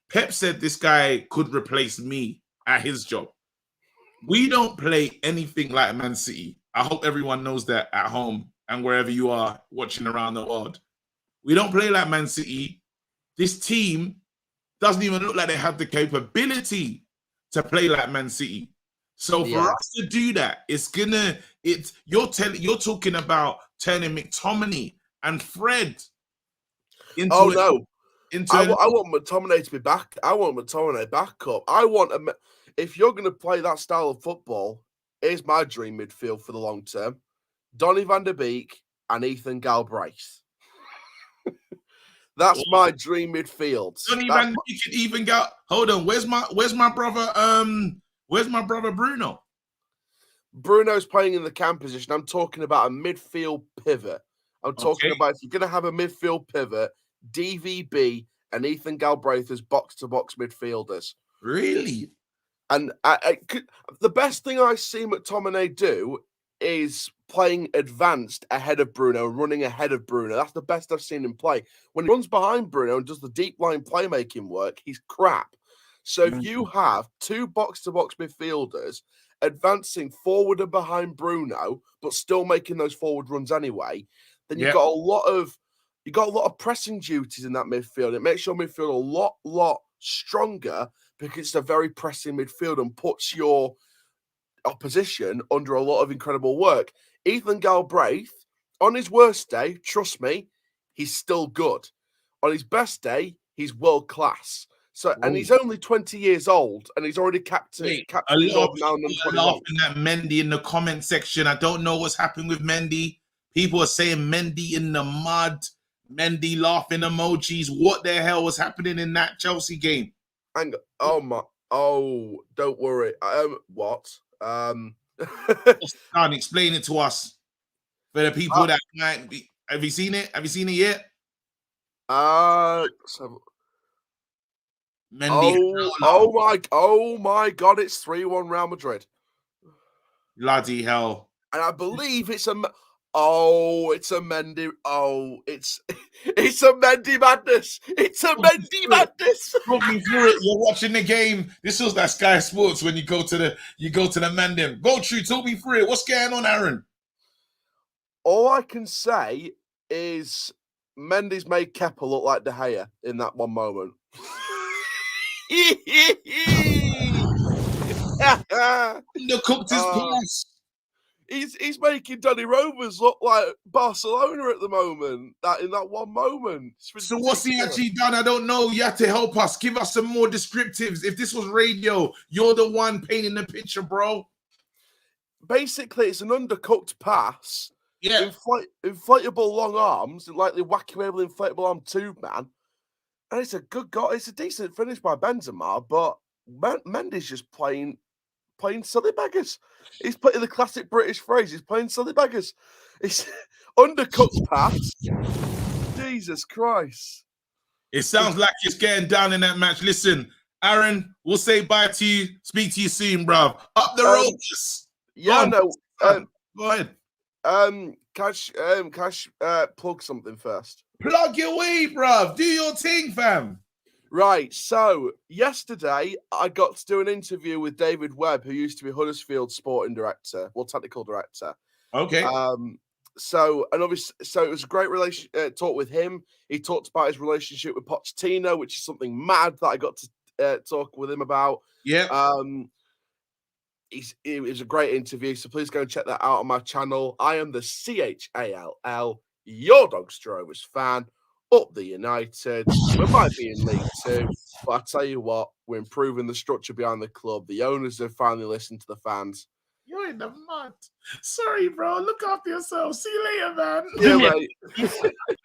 Pep said this guy could replace me at his job. We don't play anything like Man City. I hope everyone knows that at home and wherever you are watching around the world. We don't play like Man City. This team doesn't even look like they have the capability to play like Man City. So for us to do that, you're talking about turning McTominay and Fred into I want McTominay to be back. I want McTominay back up. If you're going to play that style of football, here's my dream midfield for the long term: Donny van der Beek and Ethan Galbraith. That's my dream midfield. Donny van der Beek and Ethan Gal. Hold on, where's my brother? Where's my brother Bruno? Bruno's playing in the cam position. I'm talking about a midfield pivot. I'm talking about, if you're going to have a midfield pivot, DVB and Ethan Galbraith as box-to-box midfielders. Really? And the best thing I see McTominay do is playing advanced ahead of Bruno, running ahead of Bruno. That's the best I've seen him play. When he runs behind Bruno and does the deep line playmaking work, he's crap. So if you have two box-to-box midfielders advancing forward and behind Bruno, but still making those forward runs anyway, then you've got a lot of pressing duties in that midfield. It makes your midfield a lot stronger because it's a very pressing midfield and puts your opposition under a lot of incredible work. Ethan Galbraith, on his worst day, trust me, he's still good. On his best day, he's world class. So, and he's only 20 years old, and he's already captain. A lot of people are laughing at Mendy in the comment section. I don't know what's happening with Mendy. People are saying Mendy in the mud. Mendy laughing emojis. What the hell was happening in that Chelsea game? And don't worry. What? Explain it to us for the people that might be. Have you seen it? Have you seen it yet? Mendy. Oh my God! It's 3-1 Real Madrid. Bloody hell! And I believe it's a Mendy. Oh, it's a Mendy madness. It's a Mendy madness. Talk me through it. You're watching the game. This was like Sky Sports when you go to the Mendy. Go through. Talk me through it. What's going on, Aaron? All I can say is Mendy's made Kepa look like De Gea in that one moment. Undercooked his pass. He's making Donny Rovers look like Barcelona at the moment. In that one moment. So what's he actually done? I don't know. You have to help us. Give us some more descriptives. If this was radio, you're the one painting the picture, bro. Basically, it's an undercooked pass. Yeah. Inflatable long arms, like the wacky wavable inflatable arm tube man. And it's a good goal. It's a decent finish by Benzema, but Mendy's just playing silly beggars. He's putting the classic British phrase. He's playing silly beggars. It's undercooked pass. Jesus Christ. It sounds like it's getting down in that match. Listen, Aaron, we'll say bye to you. Speak to you soon, bruv. Up the road. Yeah, no. Go ahead. Cash, plug something first. Plug your way, bruv. Do your thing, fam. Right. So yesterday I got to do an interview with David Webb, who used to be Huddersfield sporting director, technical director. Okay. So it was a great talk with him. He talked about his relationship with Pochettino, which is something mad that I got to talk with him about. Yeah. It was a great interview, so please go and check that out on my channel. I am the CHALL, your Dogster Rovers fan, up the United. We might be in League 2, but I tell you what, we're improving the structure behind the club. The owners have finally listened to the fans. You're in the mud. Sorry, bro. Look after yourself. See you later, man. Yeah, mate.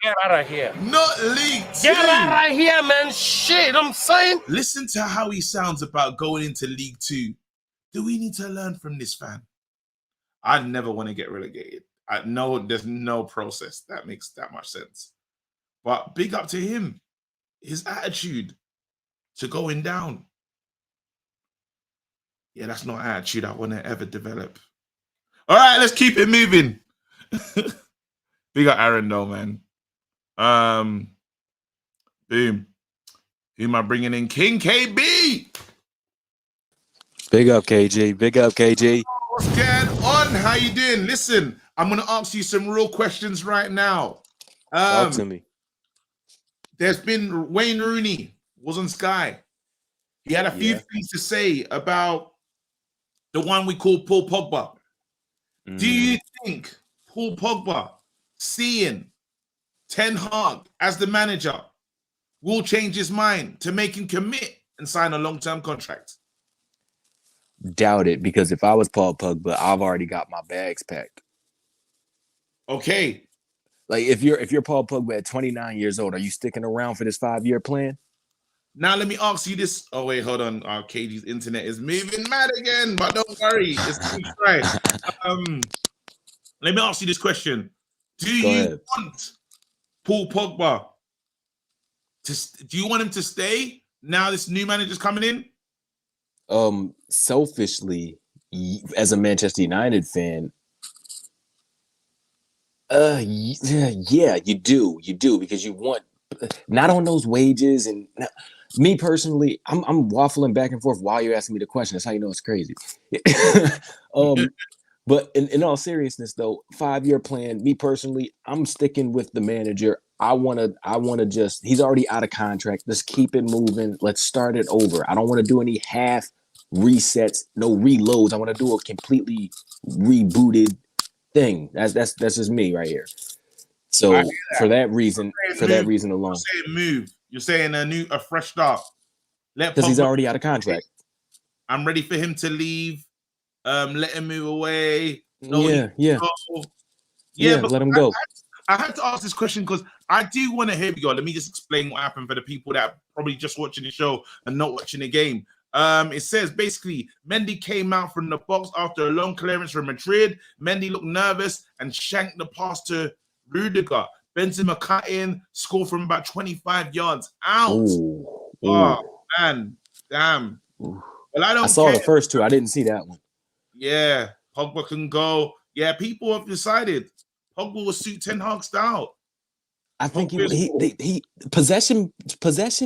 Get out of here. Not League 2. Get out of here, man. Shit, I'm saying. Listen to how he sounds about going into League 2. Do we need to learn from this fan? I never want to get relegated. I know there's no process that makes that much sense. But big up to him. His attitude to going down. Yeah, that's not attitude I want to ever develop. All right, let's keep it moving. Big up Aaron though, man. Boom. Who am I bringing in? King KB. Big up, KG. Big up, KG. What's going on? How you doing? Listen, I'm going to ask you some real questions right now. Talk to me. There's been Wayne Rooney was on Sky. He had a few things to say about the one we call Paul Pogba. Do you think Paul Pogba, seeing Ten Hag as the manager, will change his mind to make him commit and sign a long-term contract? Doubt it, because if I was Paul Pogba, I've already got my bags packed. Okay. Like if you're Paul Pogba at 29 years old, are you sticking around for this 5-year plan? Now let me ask you this. Oh wait, hold on. KG's internet is moving mad again, but don't worry, it's right. Let me ask you this question: Do you want Paul Pogba to? Do you want him to stay now? This new manager's coming in. Selfishly, as a Manchester United fan, yeah, you do, because you want not on those wages. And me personally, I'm waffling back and forth while you're asking me the question. That's how you know it's crazy. But in all seriousness, though, 5-year plan. Me personally, I'm sticking with the manager. I wanna just. He's already out of contract. Let's keep it moving. Let's start it over. I don't want to do any half resets, no reloads. I want to do a completely rebooted thing. That's just me right here. So for that reason alone, you're saying move. You're saying a fresh start. Because he's already out of contract. I'm ready for him to leave. Let him move away. Let him go. I had to ask this question because I do want to hear you go. Let me just explain what happened for the people that are probably just watching the show and not watching the game. It says basically Mendy came out from the box after a long clearance from Madrid. Mendy looked nervous and shanked the pass to Rudiger. Benzema cut in, scored from about 25 yards out. Oh man, damn. Well, I saw the first two. I didn't see that one. Yeah, Pogba can go. Yeah, people have decided Pogba will suit Ten Hag style. I think he possession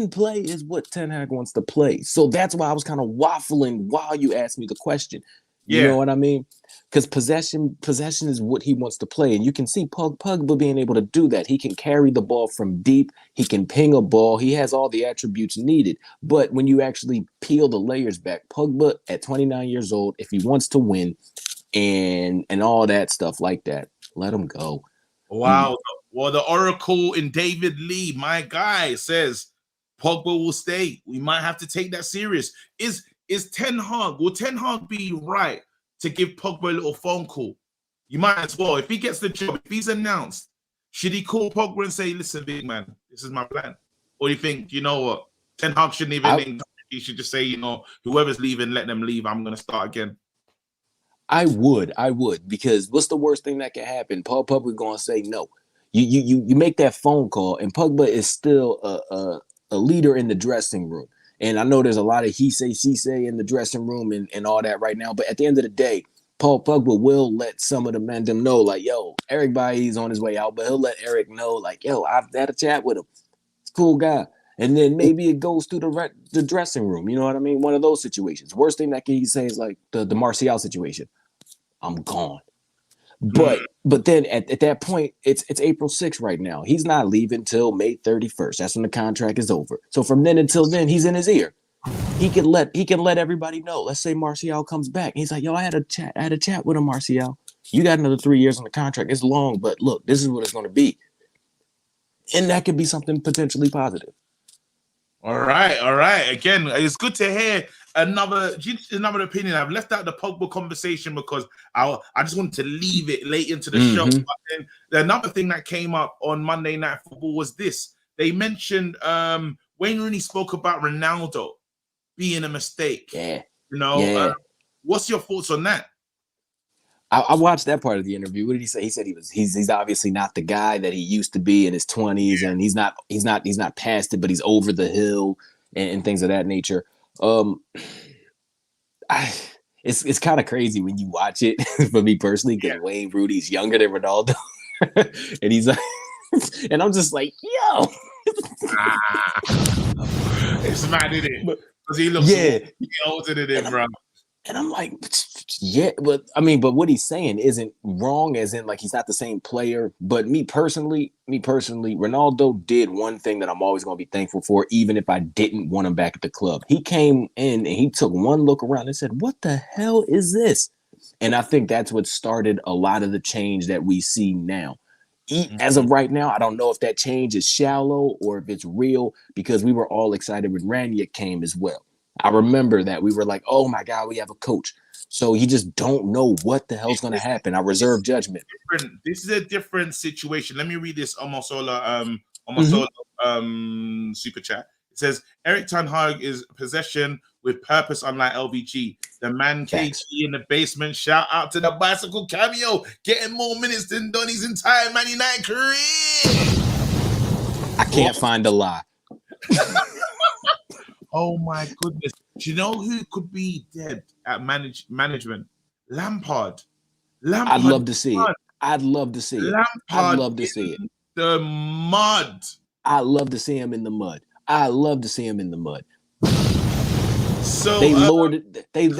play is what Ten Hag wants to play. So that's why I was kind of waffling while you asked me the question. You know what I mean? Because possession is what he wants to play. And you can see Pogba being able to do that. He can carry the ball from deep. He can ping a ball. He has all the attributes needed. But when you actually peel the layers back, Pogba at 29 years old, if he wants to win and all that stuff like that, let him go. Wow. Well, the Oracle in David Lee, my guy, says Pogba will stay. We might have to take that serious. Is Ten Hag, will Ten Hag be right to give Pogba a little phone call? You might as well. If he gets the job, if he's announced, should he call Pogba and say, listen, big man, this is my plan? Or do you think, you know what, Ten Hag shouldn't even he should just say, you know, whoever's leaving, let them leave. I'm going to start again. I would, because what's the worst thing that can happen? Paul Pogba going to say no. You make that phone call, and Pogba is still a leader in the dressing room. And I know there's a lot of he say, she say in the dressing room and all that right now. But at the end of the day, Paul Pogba will let some of the men them know, like, yo, Erik Bailly's on his way out, but he'll let Erik know, like, yo, I've had a chat with him. It's a cool guy. And then maybe it goes through the dressing room. You know what I mean? One of those situations. Worst thing that he say is like the Martial situation. I'm gone. But then at that point, it's April 6th right now. He's not leaving till May 31st. That's when the contract is over. So from then until then, he's in his ear. He can let everybody know. Let's say Martial comes back. He's like, yo, I had a chat with him, Martial. You got another 3 years on the contract. It's long, but look, this is what it's going to be. And that could be something potentially positive. All right. Again, it's good to hear another opinion. I've left out the Pogba conversation because I just wanted to leave it late into the show. But then another thing that came up on Monday Night Football was this. They mentioned Wayne Rooney spoke about Ronaldo being a mistake. Yeah. You know, what's your thoughts on that? I watched that part of the interview. What did he say? He said he's obviously not the guy that he used to be in his 20s, and he's not past it, but he's over the hill and things of that nature. It's kind of crazy when you watch it for me personally, because Wayne Rooney's younger than Ronaldo, and he's like, and I'm just like, yo, it's mad, isn't it? Because he looks older than him, bro. And I'm like, yeah, but what he's saying isn't wrong, as in like he's not the same player. But me personally, Ronaldo did one thing that I'm always going to be thankful for, even if I didn't want him back at the club. He came in and he took one look around and said, what the hell is this? And I think that's what started a lot of the change that we see now. As of right now, I don't know if that change is shallow or if it's real, because we were all excited when Renegade came as well. I remember that we were like, oh my God, we have a coach. So you just don't know what the hell's going to happen. I reserve judgment. This is a different situation. Let me read this on my solo, super chat. It says, Erik Ten Hag is possession with purpose, unlike LVG. The man KG in the basement. Shout out to the bicycle cameo, getting more minutes than Donny's entire Man United career. I can't find a lie. Oh my goodness. Do you know who could be dead at management? Lampard. I'd love to see it. I'd love to see it. I'd love to see it. The mud. I'd love to see him in the mud. I love to see him in the mud. So they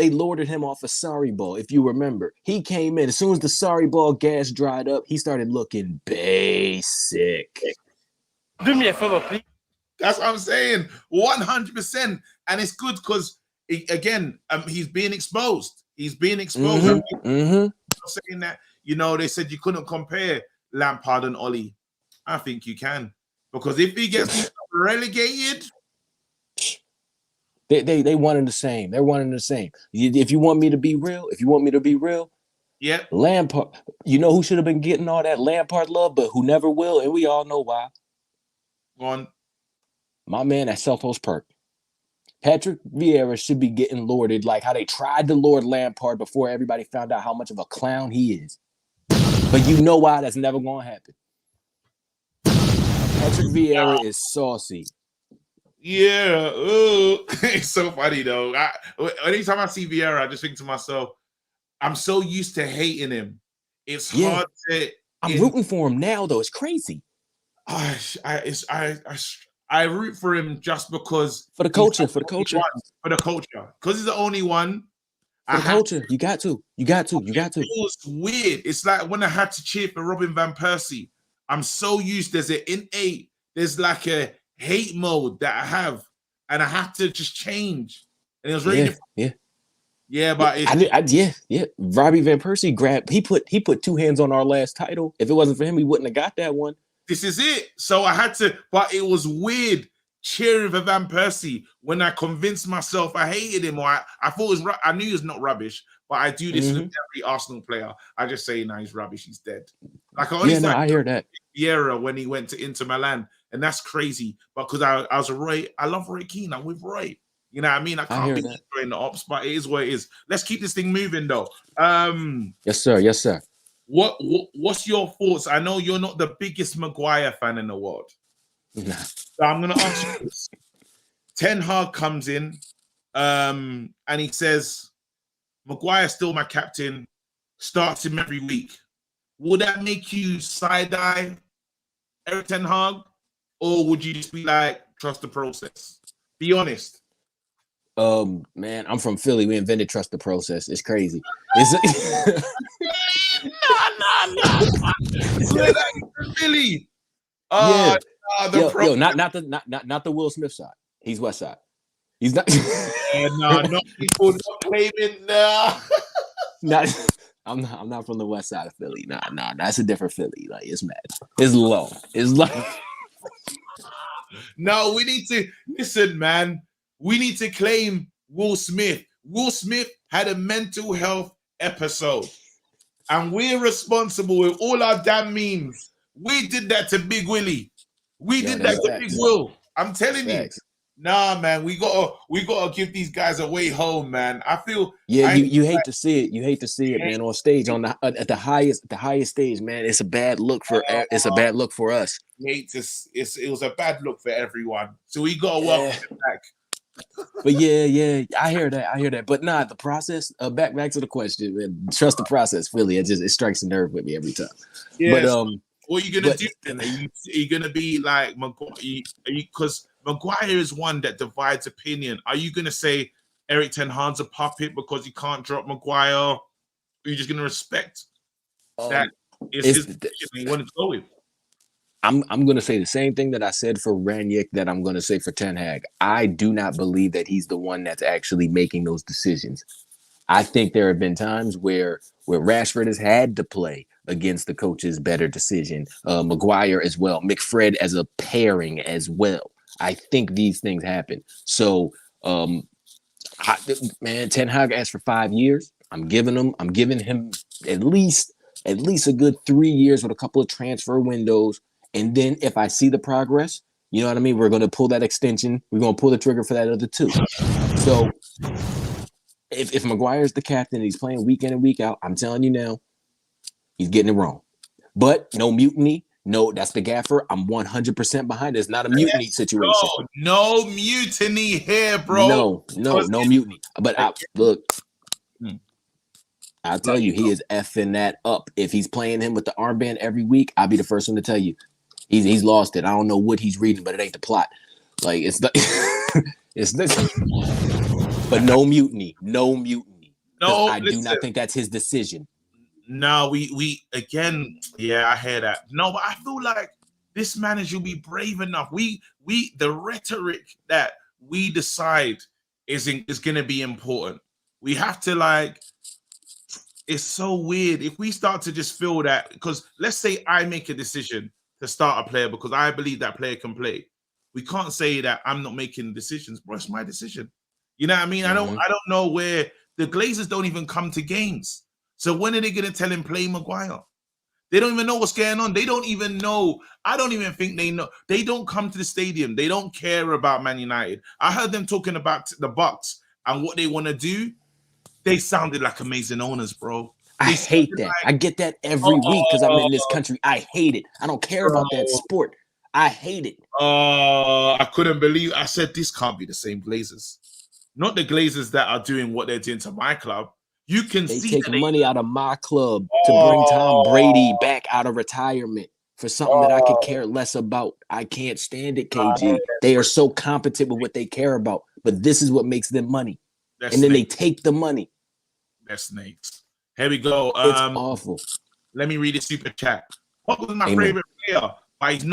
lorded him off a sorry ball. If you remember, he came in as soon as the sorry ball gas dried up. He started looking basic. Do me a favor, please. That's what I'm saying. 100%, and it's good because again, he's being exposed. He's being exposed. I'm saying that, you know, they said you couldn't compare Lampard and Ollie. I think you can, because if he gets relegated. They one and the same. They're one and the same. If you want me to be real, yeah. Lampard. You know who should have been getting all that Lampard love, but who never will, and we all know why. Go on. My man at Self-Host Perk. Patrick Vieira should be getting lorded like how they tried to lord Lampard before everybody found out how much of a clown he is. But you know why that's never going to happen. Patrick Vieira is saucy. Yeah. Ooh. It's so funny, though. Anytime I see Vieira, I just think to myself, I'm so used to hating him. It's hard to... I'm rooting for him now, though. It's crazy. I root for him just because for the culture, because he's the only one. For the culture, you got to. It was weird. It's like when I had to cheer for Robin van Persie. I'm so used. There's like a hate mode that I have, and I have to just change. And it was really different. But Robbie van Persie he put two hands on our last title. If it wasn't for him, we wouldn't have got that one. This is it. So I had to, but it was weird cheering for Van Persie when I convinced myself I hated him, or I thought I knew he was not rubbish, but I do this with every Arsenal player. I just say, nah, he's rubbish, he's dead. Like I hear that. Vieira when he went to Inter Milan, and that's crazy. But because I love Roy Keane. I'm with Roy. You know what I mean? I can't be enjoying the ops, but it is what it is. Let's keep this thing moving, though. Yes, sir. What's your thoughts? I know you're not the biggest Maguire fan in the world. Nah. So I'm gonna ask you this. Ten Hag comes in, and he says, Maguire's still my captain, starts him every week. Would that make you side-eye Erik Ten Hag? Or would you just be like, trust the process? Be honest. Man, I'm from Philly. We invented trust the process. It's crazy. Philly. Yeah. Not the Will Smith side. He's West Side. He's not. Not people not claiming. I'm not from the West Side of Philly. Nah. That's a different Philly. Like it's mad. It's low. It's low. No, we need to listen, man. We need to claim Will Smith. Will Smith had a mental health episode, and we're responsible with all our damn memes. We did that to Big Willie. We did that to Big Will. I'm telling you. Nah, man, we gotta give these guys a way home, man. I feel you hate to see it. You hate to see it, man, on stage at the highest stage, man. It's a bad look for us. It was a bad look for everyone. So we gotta welcome him back. But yeah, I hear that. But nah, the process. Back to the question, man. Trust the process, Philly. It strikes a nerve with me every time. Yeah. But what are you gonna do then? Are you gonna be like Maguire? Because Maguire is one that divides opinion. Are you gonna say Erik Ten Hag's a puppet because he can't drop Maguire? Or are you just gonna respect that it's his decision he wanted to go with? I'm going to say the same thing that I said for Ranić that I'm going to say for Ten Hag. I do not believe that he's the one that's actually making those decisions. I think there have been times where Rashford has had to play against the coach's better decision. Maguire as well. McFred as a pairing as well. I think these things happen. So, Ten Hag asked for 5 years. I'm giving him at least a good 3 years with a couple of transfer windows. And then if I see the progress, you know what I mean? We're going to pull that extension. We're going to pull the trigger for that other 2. So if Maguire's the captain and he's playing week in and week out, I'm telling you now, he's getting it wrong. But no mutiny. No, that's the gaffer. I'm 100% behind it. It's not a mutiny situation. No mutiny here, bro. No mutiny. But I'll tell you, he is effing that up. If he's playing him with the armband every week, I'll be the first one to tell you. He's lost it. I don't know what he's reading, but it ain't the plot. Like it's this. But no mutiny. No, I do not think that's his decision. No, we again, yeah, I hear that. No, but I feel like this manager will be brave enough. The rhetoric that we decide is gonna be important. We have to it's so weird if we start to just feel that, because let's say I make a decision to start a player because I believe that player can play. We can't say that I'm not making decisions, bro. It's my decision. You know what I mean? Mm-hmm. I don't know where the Glazers don't even come to games. So when are they going to tell him play Maguire? They don't even know what's going on. They don't even know. I don't even think they know. They don't come to the stadium. They don't care about Man United. I heard them talking about the Bucks and what they want to do. They sounded like amazing owners, bro. I hate that. I get that every week because I'm in this country. I hate it. I don't care about that sport. I hate it. I couldn't believe. I said this can't be the same Glazers. Not the Glazers that are doing what they're doing to my club. You can they see take money out of my club to bring Tom Brady back out of retirement for something that I could care less about. I can't stand it, KG. They are so competent with what they care about, but this is what makes them money. And then they take the money. That's snakes. Here we go. It's awful. Let me read the super chat. Pogba was my favorite player, but he's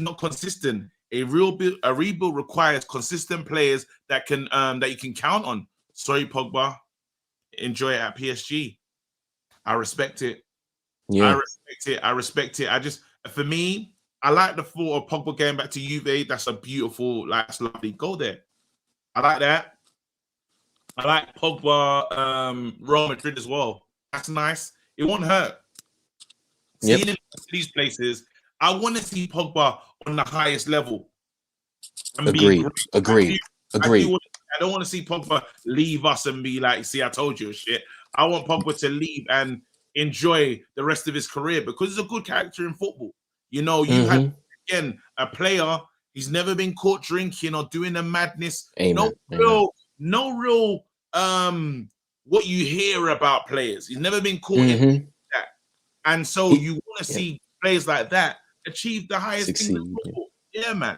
not consistent. A rebuild requires consistent players that you can count on. Sorry, Pogba. Enjoy it at PSG. I respect it. Yeah. I respect it. For me, I like the thought of Pogba going back to Juve. That's a beautiful, that's lovely. Go there. I like that. I like Pogba, Real Madrid as well. That's nice. It won't hurt. Yep. Seeing him in these places, I want to see Pogba on the highest level. Agreed. I don't want to see Pogba leave us and be like, see, I told you shit. I want Pogba to leave and enjoy the rest of his career because he's a good character in football. You know, you had again a player. He's never been caught drinking or doing a madness. Amen. No real what you hear about players. He's never been caught in that. And so you want to see players like that achieve the highest thing in football. Yeah, man.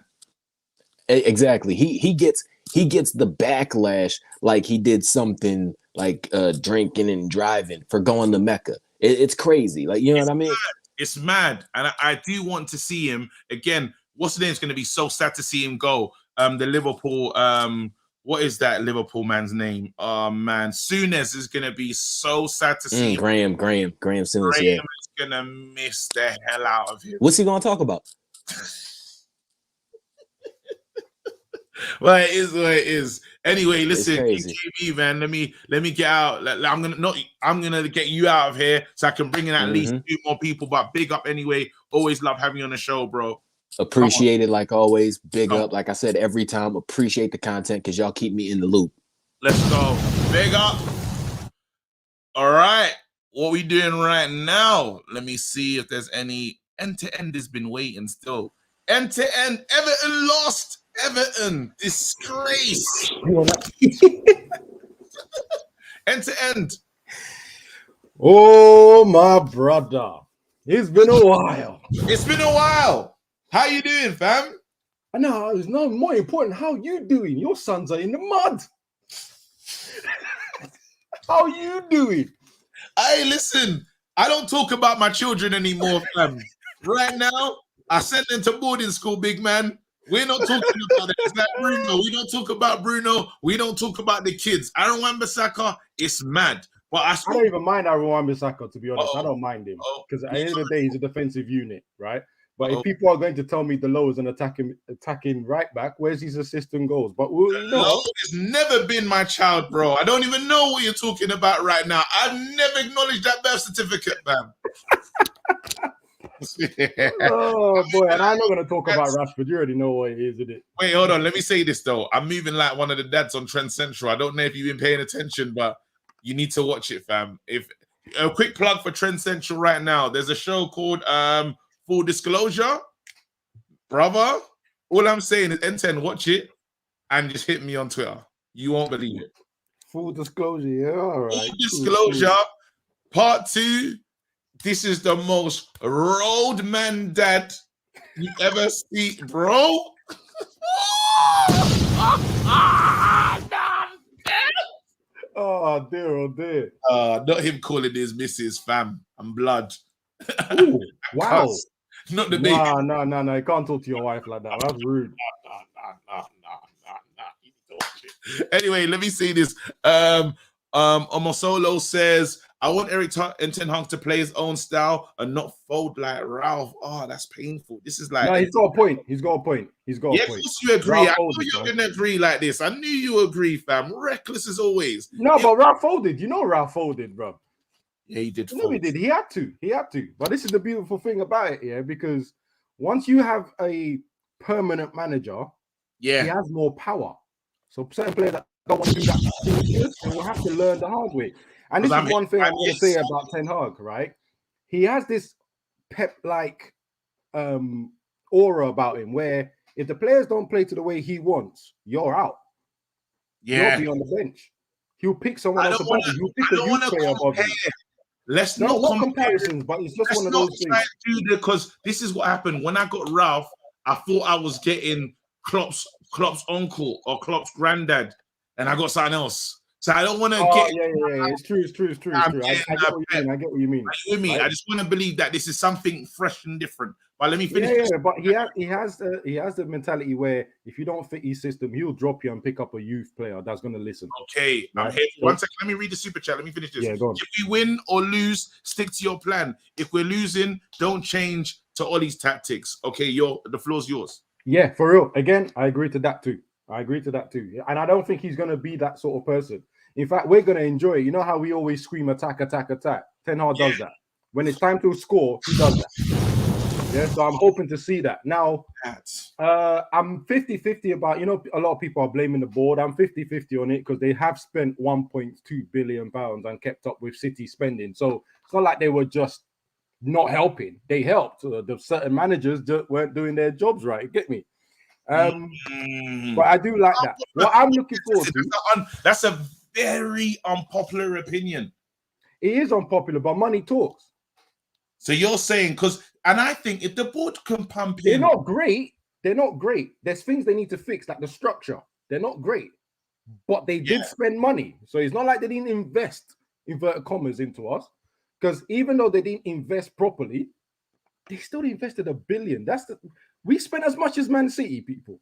Exactly. He gets the backlash like he did something like drinking and driving for going to Mecca. It's crazy. Like, you know what I mean? It's mad. And I do want to see him again. What's the name? It's going to be so sad to see him go. The Liverpool, what is that Liverpool man's name? Man, Souness is going to be so sad to see him. Graham Souness, is going to miss the hell out of him. What's he going to talk about? Well, it is what it is. Anyway, listen, KB, man. Let me get out. I'm gonna get you out of here so I can bring in at least 2 more people. But big up anyway. Always love having you on the show, bro. Appreciate it like always. Big up, like I said every time. Appreciate the content because y'all keep me in the loop. Let's go. Big up. All right, what we doing right now? Let me see if there's any end to end. Has been waiting still. End to end. Everton lost. Everton, disgrace. End to end. Oh, my brother. It's been a while. It's been a while. How you doing, fam? No, it's not more important. How you doing? Your sons are in the mud. How you doing? Hey, listen. I don't talk about my children anymore, fam. Right now, I send them to boarding school, big man. We're not talking about it. It's like Bruno. We don't talk about Bruno. We don't talk about the kids. Aaron Wan-Bissaka, it's mad. But I don't even mind Aaron Wan-Bissaka, to be honest. I don't mind him. Because at the end of the day, he's a defensive unit, right? But if people are going to tell me Delô is an attacking right back, where's his assist and goals? But Delô has never been my child, bro. I don't even know what you're talking about right now. I've never acknowledged that birth certificate, man. Oh boy, and I'm not going to talk about Rashford. You already know what it is, isn't it? Wait, hold on. Let me say this though. I'm moving like one of the dads on Trend Central. I don't know if you've been paying attention, but you need to watch it, fam. If a quick plug for Trend Central right now. There's a show called Full Disclosure, brother. All I'm saying is N10, watch it and just hit me on Twitter. You won't believe it. Full Disclosure, yeah, all right. Full Disclosure, Part 2. This is the most road man dad you ever see, bro. Oh dear. Not him calling his missus fam and blood. Ooh, wow. Not the baby. No. You can't talk to your wife like that. That's rude. No. Anyway, let me see this. Omosolo says, I want Erik and Ten Hag to play his own style and not fold like Ralph. Oh, that's painful. This is like... No, he's got a point. He's got a point. Of course you agree. Ralph I knew you were going to agree like this. I knew you agree, fam. Reckless as always. No, but Ralph folded. You know Ralph folded, bro. Yeah, he did. No, he did. He had to. But this is the beautiful thing about it, yeah, because once you have a permanent manager, he has more power. So certain players that don't want to do that, they will have to learn the hard way. And this is one thing I want to say about Ten Hag, right? He has this pep-like aura about him where if the players don't play to the way he wants, you're out. You'll be on the bench. He'll pick someone else above you. He'll pick a youth player above you. Let's not comparisons, but it's just one of those things. Because this is what happened. When I got Ralph, I thought I was getting Klopp's uncle or Klopp's granddad, and I got something else. So I don't want to get. Yeah. It's true. I get what you mean. With me, I just want to believe that this is something fresh and different. But let me finish. Yeah, but he has the mentality where if you don't fit his system, he'll drop you and pick up a youth player that's going to listen. Okay, right? I'm here. 1 second. Let me read the super chat. Let me finish this. Yeah, go on. If we win or lose, stick to your plan. If we're losing, don't change to Ollie's tactics. Okay, the floor's yours. Yeah, for real. Again, I agree to that too. And I don't think he's going to be that sort of person. In fact, we're going to enjoy it. You know how we always scream attack. Ten Hag does that. When it's time to score, he does that. Yeah, so I'm hoping to see that. Now, I'm 50-50 about, you know, a lot of people are blaming the board. I'm 50-50 on it because they have spent £1.2 billion and kept up with City spending. So it's not like they were just not helping. They helped. The certain managers just weren't doing their jobs right. Get me? But I do like that. What I'm looking forward to. That's a very unpopular opinion. It is unpopular, but money talks. So you're saying, and I think if the board can pump in. They're not great. They're not great. There's things they need to fix, like the structure. They're not great. But they did spend money. So it's not like they didn't invest, inverted commas, into us. Because even though they didn't invest properly, they still invested $1 billion. We spent as much as Man City, people.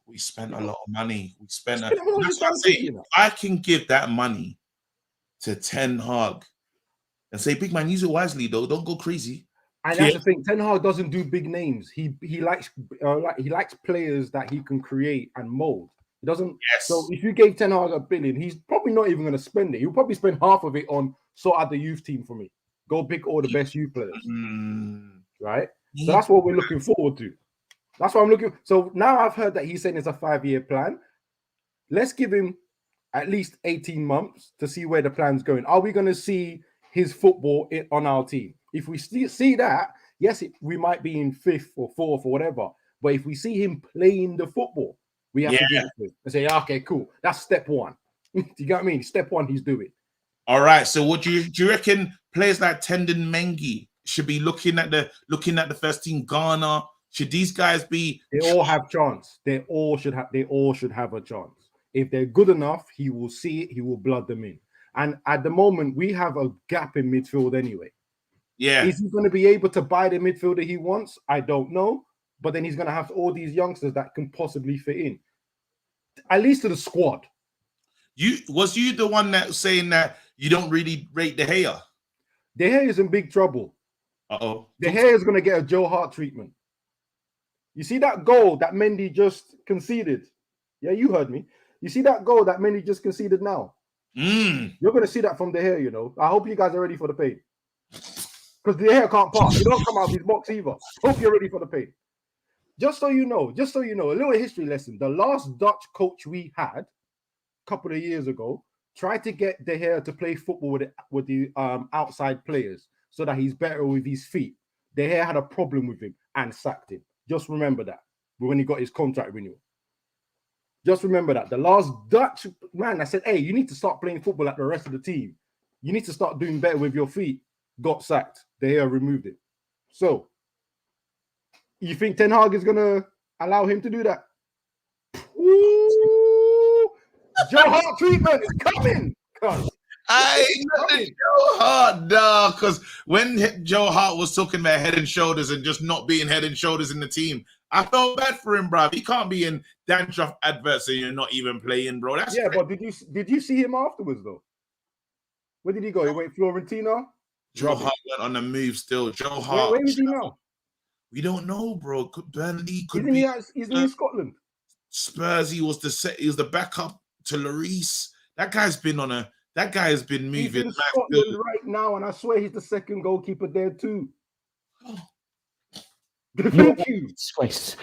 We spent a lot of money. We spent a lot of money. I can give that money to Ten Hag and say, big man, use it wisely, though. Don't go crazy. And that's the thing. Ten Hag doesn't do big names. He likes players that he can create and mold. He doesn't. Yes. So if you gave Ten Hag $1 billion, he's probably not even going to spend it. He'll probably spend half of it on sort out the youth team for me. Go pick all the best youth players. Right. So that's what we're looking forward to. That's what I'm looking. So now I've heard that he's saying it's a 5-year plan. Let's give him at least 18 months to see where the plan's going. Are we going to see his football on our team? If we see that, yes, we might be in 5th or 4th or whatever. But if we see him playing the football, we have to give it to him and say, okay, cool. That's step one. Do you get what I mean? Step one, he's doing. All right. So do you reckon players like Tendon Mengi should be looking at the first team? Ghana, should these guys be? They all have chance. They all should have a chance. If they're good enough, he will see it. He will blood them in. And at the moment, we have a gap in midfield anyway. Yeah. Is he going to be able to buy the midfielder he wants? I don't know. But then he's going to have all these youngsters that can possibly fit in, at least to the squad. Was you the one that was saying that you don't really rate De Gea? De Gea is in big trouble. Uh-oh. De Gea is going to get a Joe Hart treatment. You see that goal that Mendy just conceded? Yeah, you heard me. You see that goal that Mendy just conceded now? You're going to see that from De Gea, you know. I hope you guys are ready for the pain. Because De Gea can't pass. He don't come out of his box either. Hope you're ready for the pain. Just so you know, a little history lesson. The last Dutch coach we had a couple of years ago tried to get De Gea to play football with the outside players so that he's better with his feet. De Gea had a problem with him and sacked him. Just remember that when he got his contract renewal. Just remember that. The last Dutch man that said, hey, you need to start playing football like the rest of the team. You need to start doing better with your feet. Got sacked. De Gea removed it. So, you think Ten Hag is going to allow him to do that? Ooh, Joe Hart treatment is coming. Joe Hart, no, because when Joe Hart was talking about head and shoulders and just not being head and shoulders in the team, I felt bad for him, bro. He can't be in dandruff adverts and you're not even playing, bro. That's crazy. But did you see him afterwards though? Where did he go? He went Fiorentina. Joe Hart went on the move still. Joe Hart. Where is he now? We don't know, bro. Burnley could be. He's in Scotland. Spurs. He was the backup to Lloris. That guy's been moving. He's in Scotland right now, and I swear he's the second goalkeeper there too. Thank you. Disgrace.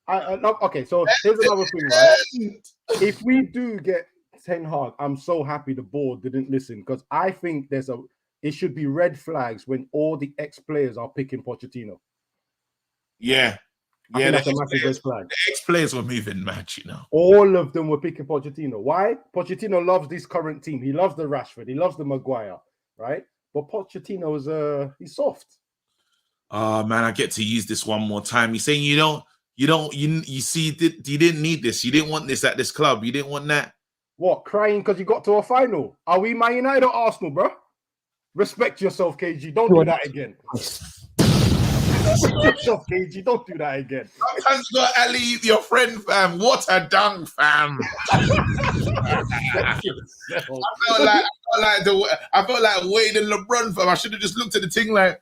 Okay, so here's another thing, right? If we do get Ten Hag, I'm so happy the board didn't listen because I think it should be red flags when all the ex-players are picking Pochettino. Yeah. I think that's a massive red flag. The ex-players were moving mad, you know. All of them were picking Pochettino. Why? Pochettino loves this current team. He loves the Rashford. He loves the Maguire, right? But Pochettino is he's soft. Oh man, I get to use this one more time. He's saying you didn't need this. You didn't want this at this club. You didn't want that. What? Crying because you got to a final? Are we Man United or Arsenal, bro? Respect yourself, KG. Don't do that again. Respect yourself, KG. Don't do that again. Sometimes you got to leave your friend, fam. What a dunk, fam. I felt like Wade and LeBron, fam. I should have just looked at the thing like.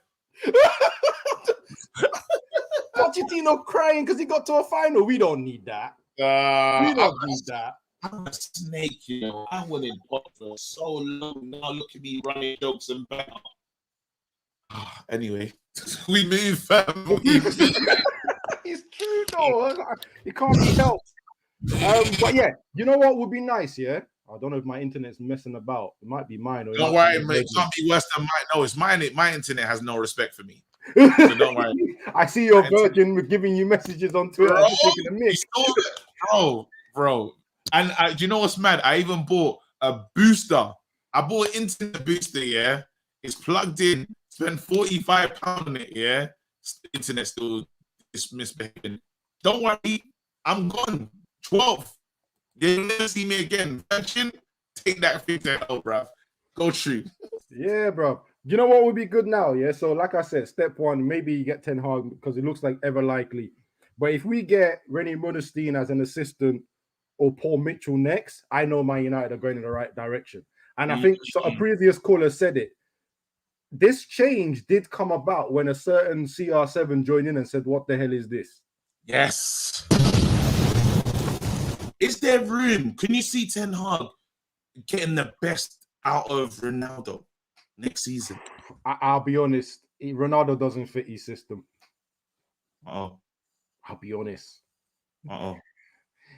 Pochettino crying because he got to a final. We don't need that. We don't need that. I'm a snake, you know. I wanted Pogba for so long. Now look at me running jokes and better. Anyway, we move. It's true, though. It can't be helped. But yeah, you know what would be nice, yeah? I don't know if my internet's messing about. It might be mine. Or don't worry, mate. It can't be worse than mine. No, it's mine. My internet has no respect for me. So don't worry. I see your virgin with giving you messages on Twitter. Bro, Taking a mic. Bro. And do you know what's mad? I even bought a booster. I bought an internet booster, yeah? It's plugged in. Spent £45 on it, yeah? Internet still is misbehaving. Don't worry. I'm gone. 12. They'll never see me again. Virgin, take that thing out, bro. Go true. Yeah, bro. You know what would be good now? Yeah. So, like I said, step one, maybe you get Ten Hag because it looks like ever likely. But if we get Renegade as an assistant or Paul Mitchell next, I know Man United are going in the right direction. And I think a previous caller said it. This change did come about when a certain CR7 joined in and said, "What the hell is this?" Yes. Is there room? Can you see Ten Hag getting the best out of Ronaldo next season? I'll be honest. Ronaldo doesn't fit his system. Oh, I'll be honest. Uh-oh.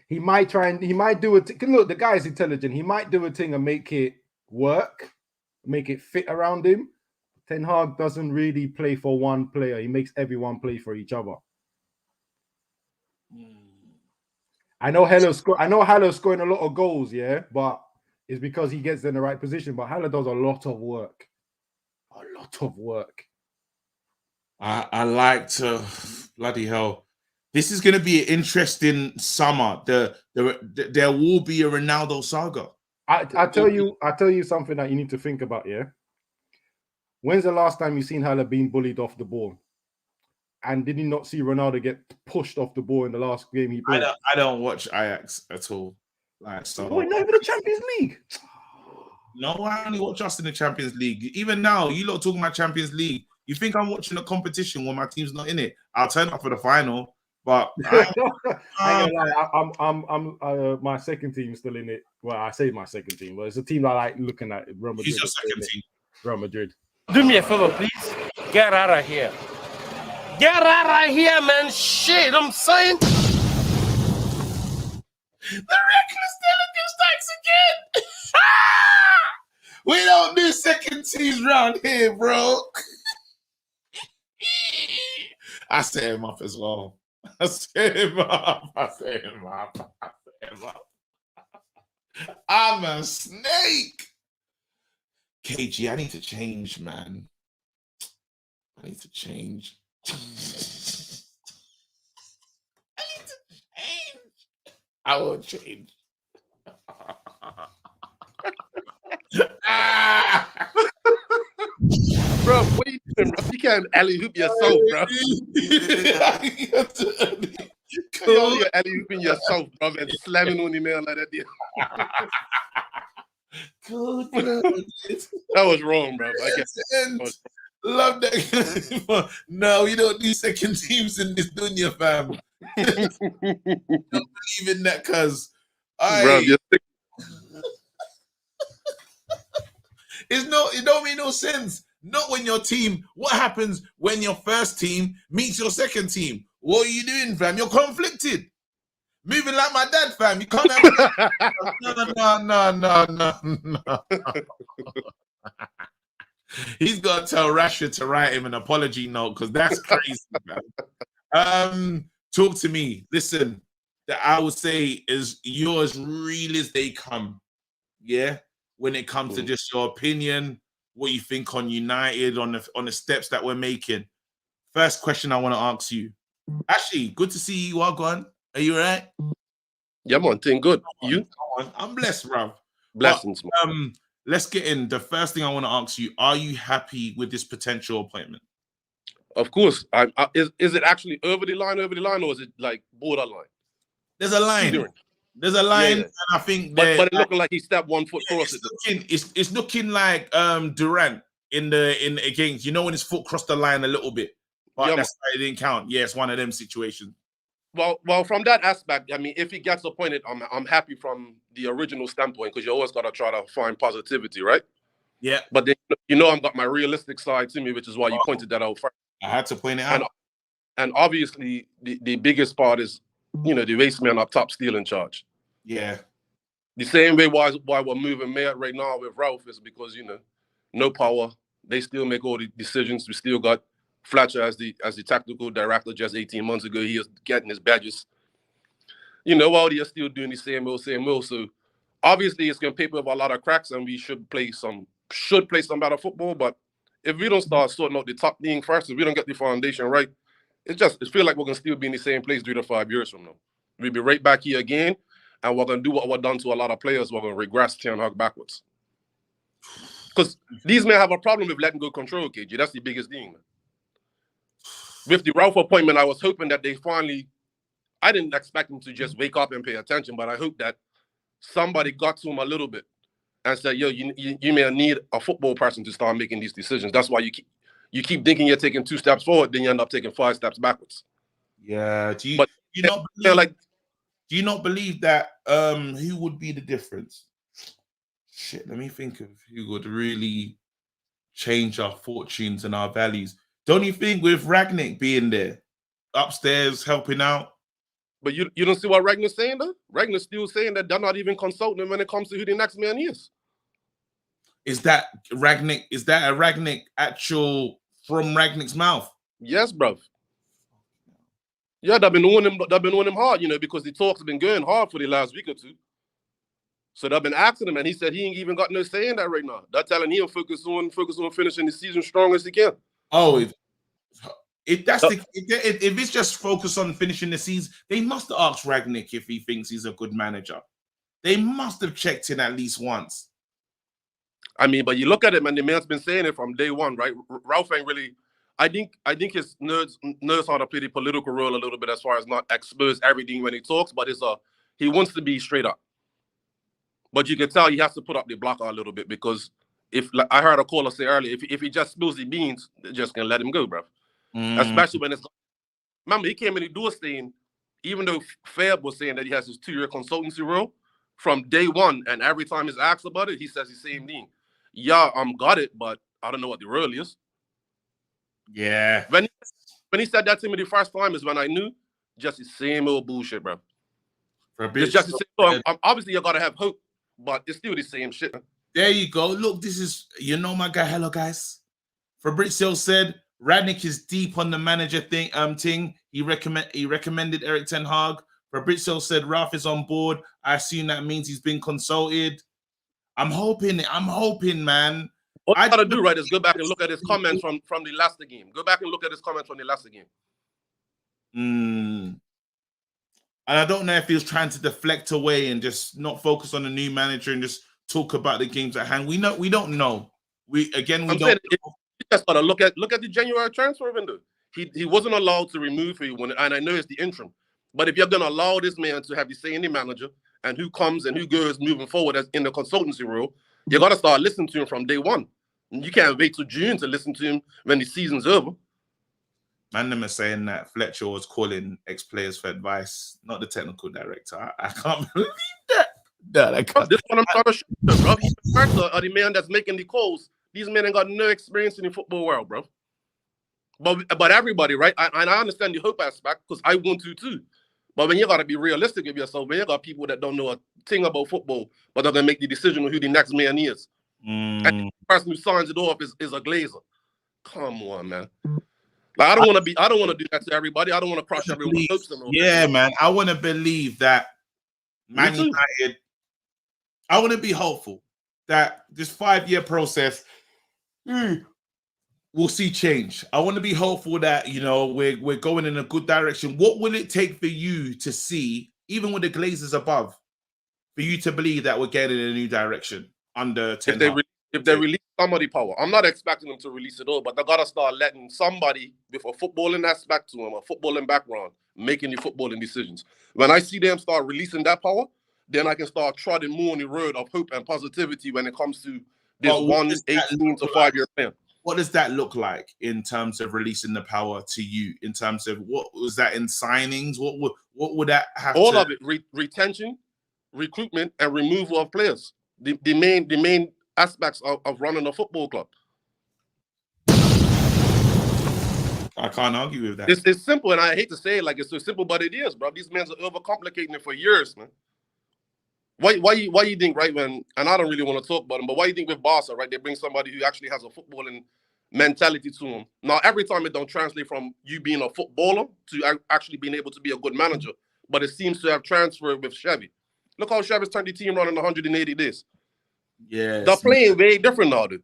He might try and he might do it. Look, the guy is intelligent. He might do a thing and make it work, make it fit around him. Ten Hag doesn't really play for one player. He makes everyone play for each other. I know Haller's scoring a lot of goals, yeah, but it's because he gets in the right position. But Haller does a lot of work. A lot of work. I like to bloody hell. This is going to be an interesting summer. There will be a Ronaldo saga. I tell you something that you need to think about, yeah? When's the last time you seen Haller being bullied off the ball? And did you not see Ronaldo get pushed off the ball in the last game he played? I don't watch Ajax at all. Like, so. Oh, not even the Champions League. No, I only watch us in the Champions League. Even now, you lot talking about Champions League. You think I'm watching a competition when my team's not in it? I'll turn up for the final, but I'm my second team's still in it. Well, I say my second team, but it's a team I like looking at. Real Madrid. Who's your second team? Real Madrid. Do me a favor, please. Get out of here. Get out of here, man. Shit, I'm saying. The reckless delegate strikes again. We don't do second teams around here, bro. I set him up as well. I set him up. I'm a snake. KG, I need to change, man. I need to change. I will change. Bro, what are you doing, bro? You can't alley-hoop yourself, bro. You're alley-hooping yourself, bro, and slamming on the nail like that. That was wrong, bro. I guess. Love that. No, you don't do second teams in this dunya, fam. Don't believe in that, cuz. It don't make no sense. Not when your team. What happens when your first team meets your second team? What are you doing, fam? You're conflicted. Moving like my dad, fam. You can't have no. He's got to tell Rashford to write him an apology note because that's crazy, man. Talk to me. Listen, that I would say is you're as real as they come. Yeah, when it comes to just your opinion, what you think on United, on the steps that we're making. First question I want to ask you. Ashley, good to see you. Wagwan. Are you all right? Yeah, man, doing good. You? I'm blessed, bro. Blessings, man. Let's get in. The first thing I want to ask you, are you happy with this potential appointment? Of course. Is it actually over the line, or is it like borderline? There's a line. There's a line, and I think but it's looking like he stepped 1 foot across it. It's looking like Durant in against, you know, when his foot crossed the line a little bit. But that's why it didn't count. Yeah, it's one of them situations. Well, from that aspect, I mean, if he gets appointed, I'm happy from the original standpoint because you always got to try to find positivity, right? Yeah. But then, I've got my realistic side to me, which is why you pointed that out first. I had to point it out. And obviously, the biggest part is, the race man up top still in charge. Yeah. The same way why we're moving Mayor right now with Ralph is because, no power. They still make all the decisions. We still got Fletcher as the tactical director just 18 months ago. He was getting his badges. While they're still doing the same old. So obviously it's going to paper up a lot of cracks and we should play some better football. But if we don't start sorting out the top thing first, if we don't get the foundation right, it feels like we're going to still be in the same place 3 to 5 years from now. We'll be right back here again and we're going to do what we've done to a lot of players. We're going to regress Ten Hag backwards. Because these men have a problem with letting go control, KG. That's the biggest thing, man. With the Ralph appointment, I was hoping that they finally, I didn't expect them to just wake up and pay attention, but I hope that somebody got to him a little bit and said, yo, you may need a football person to start making these decisions. That's why you keep thinking you're taking 2 steps forward, then you end up taking 5 steps backwards. Yeah. Do you not believe that who would be the difference? Shit, let me think of who would really change our fortunes and our values. Don't you think with Rangnick being there, upstairs helping out? But you don't see what Ragnar's saying, though? Ragnar's still saying that they're not even consulting him when it comes to who the next man is. Is that Rangnick? Is that a Rangnick actual from Rangnick's mouth? Yes, bruv. Yeah, they've been on him hard, because the talks have been going hard for the last week or two. So they've been asking him, and he said he ain't even got no say in that right now. They're telling him focus on finishing the season strong as he can. Oh, if it's just focused on finishing the season, they must have asked Rangnick if he thinks he's a good manager. They must have checked in at least once. I mean, but you look at him, and the man's been saying it from day one, right? Ralph ain't really. I think his knows how to play the political role a little bit as far as not expose everything when he talks, but he wants to be straight up. But you can tell he has to put up the blocker a little bit because I heard a caller say earlier, if he just spills the beans, they're just gonna let him go, bro. Especially when remember he came in the door saying, even though Fab was saying that he has his 2-year consultancy role from day one, and every time he's asked about it, he says the same thing. Yeah, got it, but I don't know what the role is. Yeah. When he said that to me the first time is when I knew just the same old bullshit, bro. It's just the same. So obviously you gotta have hope, but it's still the same shit. There you go. Look, this is, my guy. Hello, guys. Fabrizio said Rangnick is deep on the manager thing. He recommended Erik Ten Hag. Fabrizio said Ralph is on board. I assume that means he's been consulted. I'm hoping, man. What you gotta do, right, is go back and look at his comments from the last game. Go back and look at his comments from the last game. And I don't know if he was trying to deflect away and just not focus on the new manager and just talk about the games at hand. We don't know. We don't. You just gotta look at the January transfer window. He wasn't allowed to remove you and I know it's the interim. But if you're gonna allow this man to have the say in the manager and who comes and who goes moving forward as in the consultancy role, you gotta start listening to him from day one. You can't wait till June to listen to him when the season's over. Man, them are saying that Fletcher was calling ex-players for advice, not the technical director. I can't believe that. No, I can't. This one I'm trying to show you, bro. He's the man that's making the calls. These men ain't got no experience in the football world, bro. But everybody, right? And I understand the hope aspect because I want to too. But when you gotta be realistic with yourself, when you got people that don't know a thing about football, but they're gonna make the decision on who the next man is. And the person who signs it off is a Glazer. Come on, man. Like I don't want to do that to everybody. I don't want to crush everyone's hopes. Yeah, man. I want to believe that Man United. I want to be hopeful that this 5-year process we'll see change. I want to be hopeful that we're going in a good direction. What will it take for you to see, even with the Glazers above, for you to believe that we're getting in a new direction under Ten Hag? If they release somebody power, I'm not expecting them to release it all, but they gotta start letting somebody with a footballing aspect to them, a footballing background, making the footballing decisions. When I see them start releasing that power, then I can start trotting more on the road of hope and positivity when it comes to this 18 to 5-year plan. what does that look like in terms of releasing the power to you? In terms of what was that in signings? What would that have? All of it: retention, recruitment, and removal of players. The main aspects of running a football club. I can't argue with that. It's simple, and I hate to say it like it's so simple, but it is, bro. These men are overcomplicating it for years, man. Why you think, right, when, and I don't really want to talk about them, but why you think with Barca, right, they bring somebody who actually has a footballing mentality to them. Now, every time it don't translate from you being a footballer to actually being able to be a good manager, but it seems to have transferred with Chevy. Look how Chevy's turned the team around in 180 days. Yeah. They're playing way different now, dude.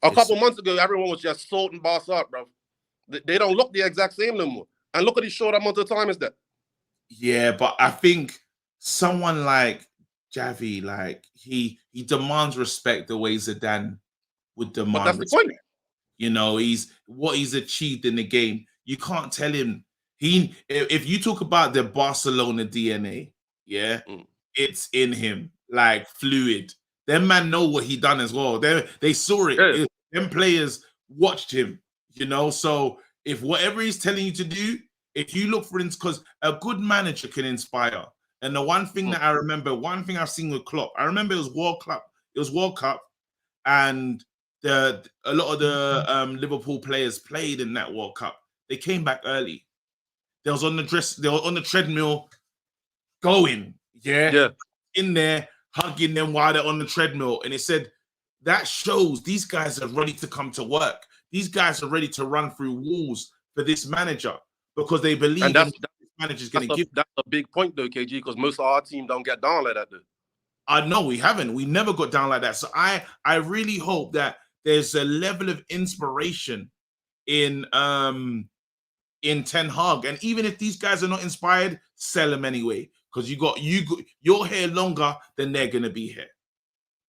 A couple months ago, everyone was just sorting Barca up, bro. They don't look the exact same no more. And look at the short amount of time is that. Yeah, but I think someone like Javi, like he demands respect the way Zidane would demand. But that's respect. the point. You know, he's achieved in the game. You can't tell him if you talk about the Barcelona DNA, yeah, it's in him, like fluid. Them man know what he done as well. They saw it. Yeah. Them players watched him. You know, so if whatever he's telling you to do, if you look for instance, because a good manager can inspire. And the one thing that I remember, one thing I've seen with Klopp, I remember it was World Cup, and a lot of the Liverpool players played in that World Cup. They came back early. They were on the treadmill, going, in there, hugging them while they're on the treadmill. And it said that shows these guys are ready to come to work. These guys are ready to run through walls for this manager because they believe this manager's going to give. That's a big point, though, KG, because most of our team don't get down like that, though. No, we haven't. We never got down like that. So I really hope that there's a level of inspiration in Ten Hag, and even if these guys are not inspired, sell them anyway because you're here longer than they're going to be here.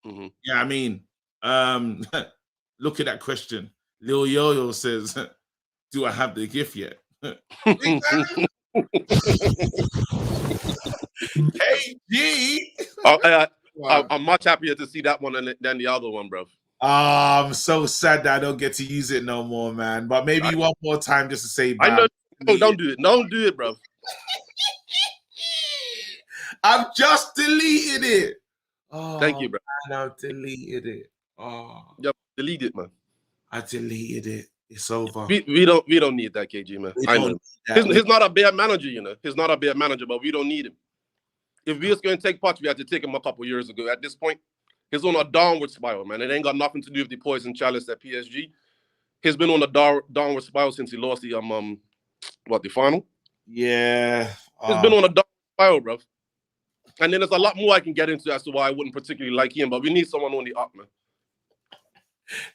Mm-hmm. Yeah, I mean, look at that question. Lil Yo-Yo says, do I have the gift yet? KG! I'm much happier to see that one than the other one, bro. I'm so sad that I don't get to use it no more, man. But maybe one more time just to say bye. I know. No, don't do it. Don't do it, bro. I've just deleted it. Oh, thank you, bro. Man, I've deleted it. Oh, yep, delete it, man. I deleted it. It's over. We don't need that, KG, man. I know. He's not a bad manager, you know. He's not a bad manager, but we don't need him. If we was going to take Poch, we had to take him a couple years ago. At this point, he's on a downward spiral, man. It ain't got nothing to do with the poison chalice at PSG. He's been on a downward spiral since he lost the the final. Yeah, he's been on a downward spiral, bro. And then there's a lot more I can get into as to why I wouldn't particularly like him, but we need someone on the up, man.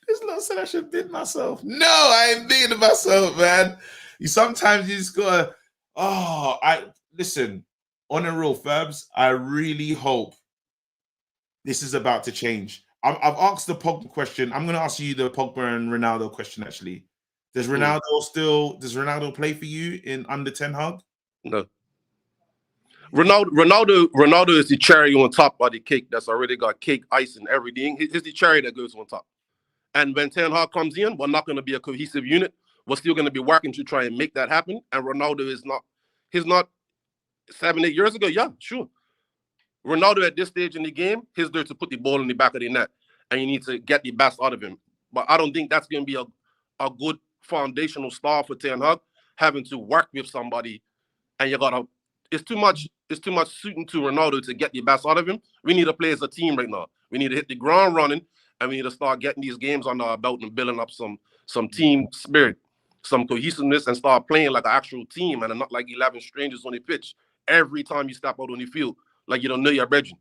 This lot said I should bid myself. No, I ain't bidding myself, man. Sometimes you just gotta. Listen. On a real, Fabs, I really hope this is about to change. I've asked the Pogba question. I'm going to ask you the Pogba and Ronaldo question, actually. Does Ronaldo play for you in under Ten Hag? No. Ronaldo is the cherry on top of the cake that's already got cake, ice, and everything. He's the cherry that goes on top. And when Ten Hag comes in, we're not going to be a cohesive unit. We're still going to be working to try and make that happen. And Ronaldo is not. He's not. 7-8 years ago, yeah, sure. Ronaldo at this stage in the game, he's there to put the ball in the back of the net, and you need to get the best out of him. But I don't think that's going to be a good foundational star for Ten Hag, having to work with somebody, and you gotta. It's too much suiting to Ronaldo to get the best out of him. We need to play as a team right now. We need to hit the ground running, and we need to start getting these games under our belt and building up some team spirit, some cohesiveness, and start playing like an actual team and not like 11 strangers on the pitch. Every time you step out on the field, like you don't know your brethren.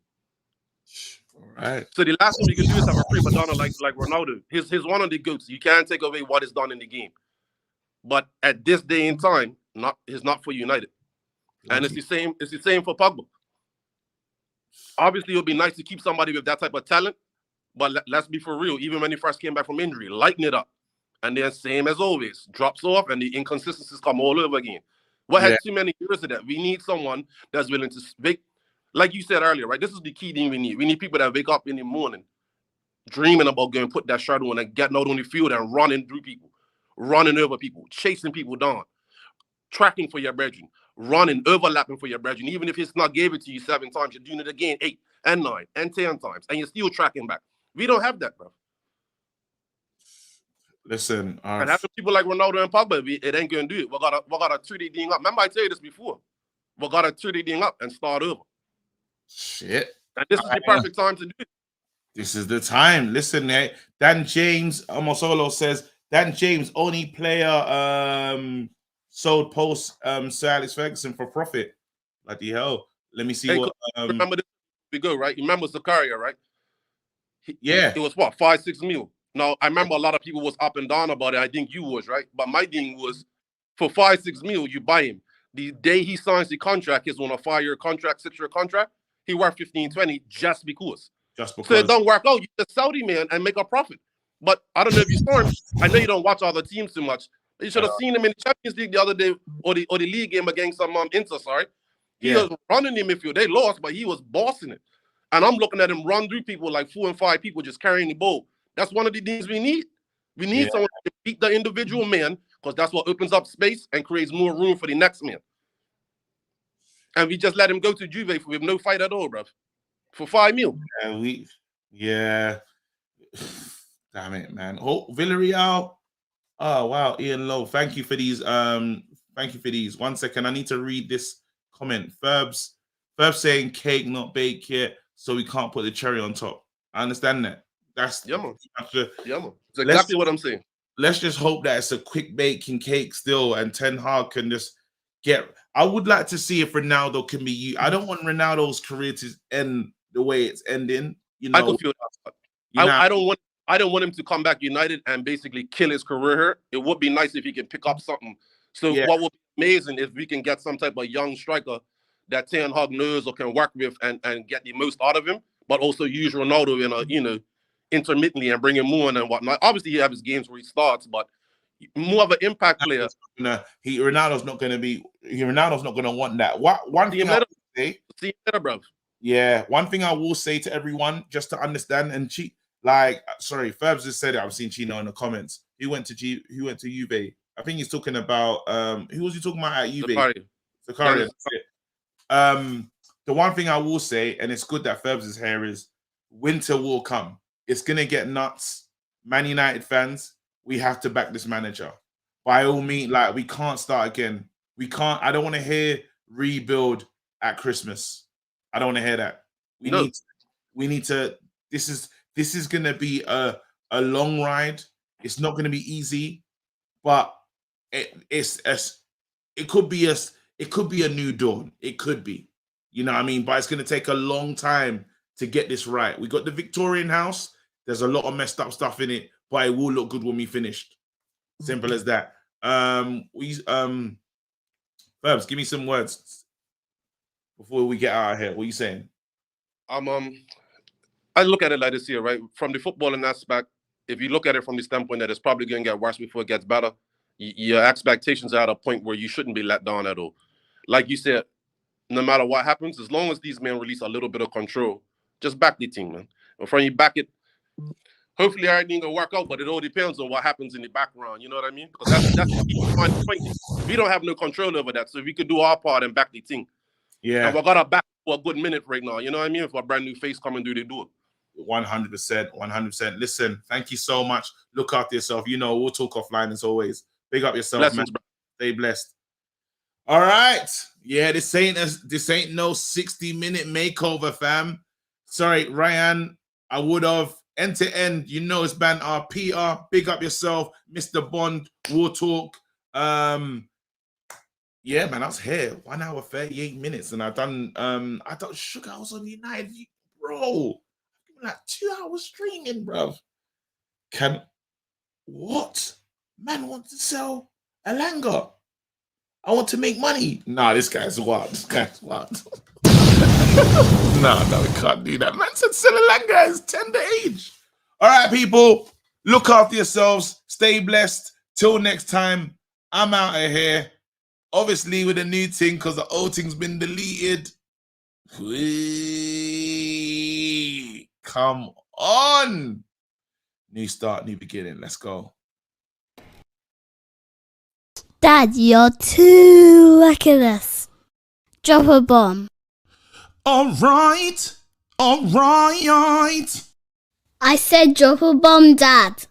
All right. So the last thing we can do is have a prima donna like Ronaldo. He's one of the goats. You can't take away what is done in the game. But at this day and time, he's not for United. And it's the same for Pogba. Obviously, it would be nice to keep somebody with that type of talent, but let's be for real. Even when he first came back from injury, lighten it up. And then same as always, drops off and the inconsistencies come all over again. What had too many years of that? We need someone that's willing to speak. Like you said earlier, right? This is the key thing we need. We need people that wake up in the morning dreaming about going put that shirt on and getting out on the field and running through people, running over people, chasing people down, tracking for your brethren, running, overlapping for your brethren. Even if it's not gave it to you 7 times, you're doing it again 8 and 9 and 10 times, and you're still tracking back. We don't have that, bro. Listen, and having people like Ronaldo and Pogba, it ain't gonna do it. We gotta turn the thing up. Remember, I tell you this before. We gotta turn the thing up and start over. Shit. And this is the perfect time to do it. This is the time. Listen, Dan James Amosolo says Dan James, only player sold post Sir Alex Ferguson for profit. Bloody hell. Let me see what remember this we go, right? You remember Zakaria, right? Yeah. It was what, 5-6 mil. Now I remember a lot of people was up and down about it. I think you was, right? But my thing was for 5-6 mil, you buy him. The day he signs the contract, he's on a 5-year contract, 6-year contract, he worth 15-20 just because. So it don't work out. You just Saudi man and make a profit. But I don't know if you saw him. I know you don't watch other teams too much. You should have seen him in the Champions League the other day, or the league game against some Inter. Sorry, he was running the midfield. They lost, but he was bossing it. And I'm looking at him run through people like 4 and 5 people just carrying the ball. That's one of the things we need. We need someone to beat the individual man, because that's what opens up space and creates more room for the next man. And we just let him go to Juve with no fight at all, bruv. For 5 mil. Damn it, man. Oh, Villarreal. Oh wow, Ian Lowe. Thank you for these. Thank you for these. 1 second. I need to read this comment. Ferbs saying cake not baked yet, so we can't put the cherry on top. I understand that. That's man. It's exactly what I'm saying. Let's just hope that it's a quick baking cake still, and Ten Hag can just get. I would like to see if Ronaldo can be you. I don't want Ronaldo's career to end the way it's ending. You know, I could feel that. I don't want him to come back United and basically kill his career here. It would be nice if he can pick up something. So what would be amazing if we can get some type of young striker that Ten Hag knows or can work with and get the most out of him, but also use Ronaldo in a intermittently and bring him more and whatnot. Obviously, he has his games where he starts, but more of an impact player. Ronaldo's not going to want that. One thing I will say, bro. Yeah, one thing I will say to everyone, just to understand, and Ferbs just said it. I've seen Chino in the comments. He went to Juve. I think he's talking about who was he talking about at Juve? Zakaria. The one thing I will say, and it's good that Ferbs is here, is winter will come. It's gonna get nuts. Man United fans, we have to back this manager. By all means, we can't start again. We can't. I don't want to hear rebuild at Christmas. I don't want to hear that. We need to. This is gonna be a long ride. It's not gonna be easy, but it could be a new dawn. It could be, you know what I mean? But it's gonna take a long time to get this right. We got the Victorian house. There's a lot of messed up stuff in it, but it will look good when we finished. Simple as that. Ferbs, give me some words before we get out of here. What are you saying? I look at it like this here, right? From the footballing aspect, if you look at it from the standpoint that it's probably going to get worse before it gets better, your expectations are at a point where you shouldn't be let down at all. Like you said, no matter what happens, as long as these men release a little bit of control, just back the team, man. And from you back it, hopefully everything will work out, but it all depends on what happens in the background. You know what I mean? Because that's the key point. We don't have no control over that, so we could do our part and back the team. Yeah. And we got to back for a good minute right now. You know what I mean? If a brand new face coming through the door. 100%. Listen, thank you so much. Look after yourself. You know, we'll talk offline as always. Big up yourself, Blessings, man. Stay blessed. All right. Yeah, this ain't no 60-minute makeover, fam. Sorry, Ryan. I would have end to end. You know, it's been our PR. Big up yourself, Mr. Bond. War Talk. Yeah, man, I was here 1 hour 38 minutes, and I thought Sugar I was on United, bro. Like 2 hours streaming, bro. What? Man wants to sell Elanga. I want to make money. Nah, this guy's wild. No, we can't do that. Man said sell Elanga at his tender age. All right, people. Look after yourselves. Stay blessed. Till next time, I'm out of here. Obviously with a new thing because the old thing's been deleted. Come on. New start, new beginning. Let's go. Dad, you're too reckless. Drop a bomb. All right. I said drop a bomb, Dad.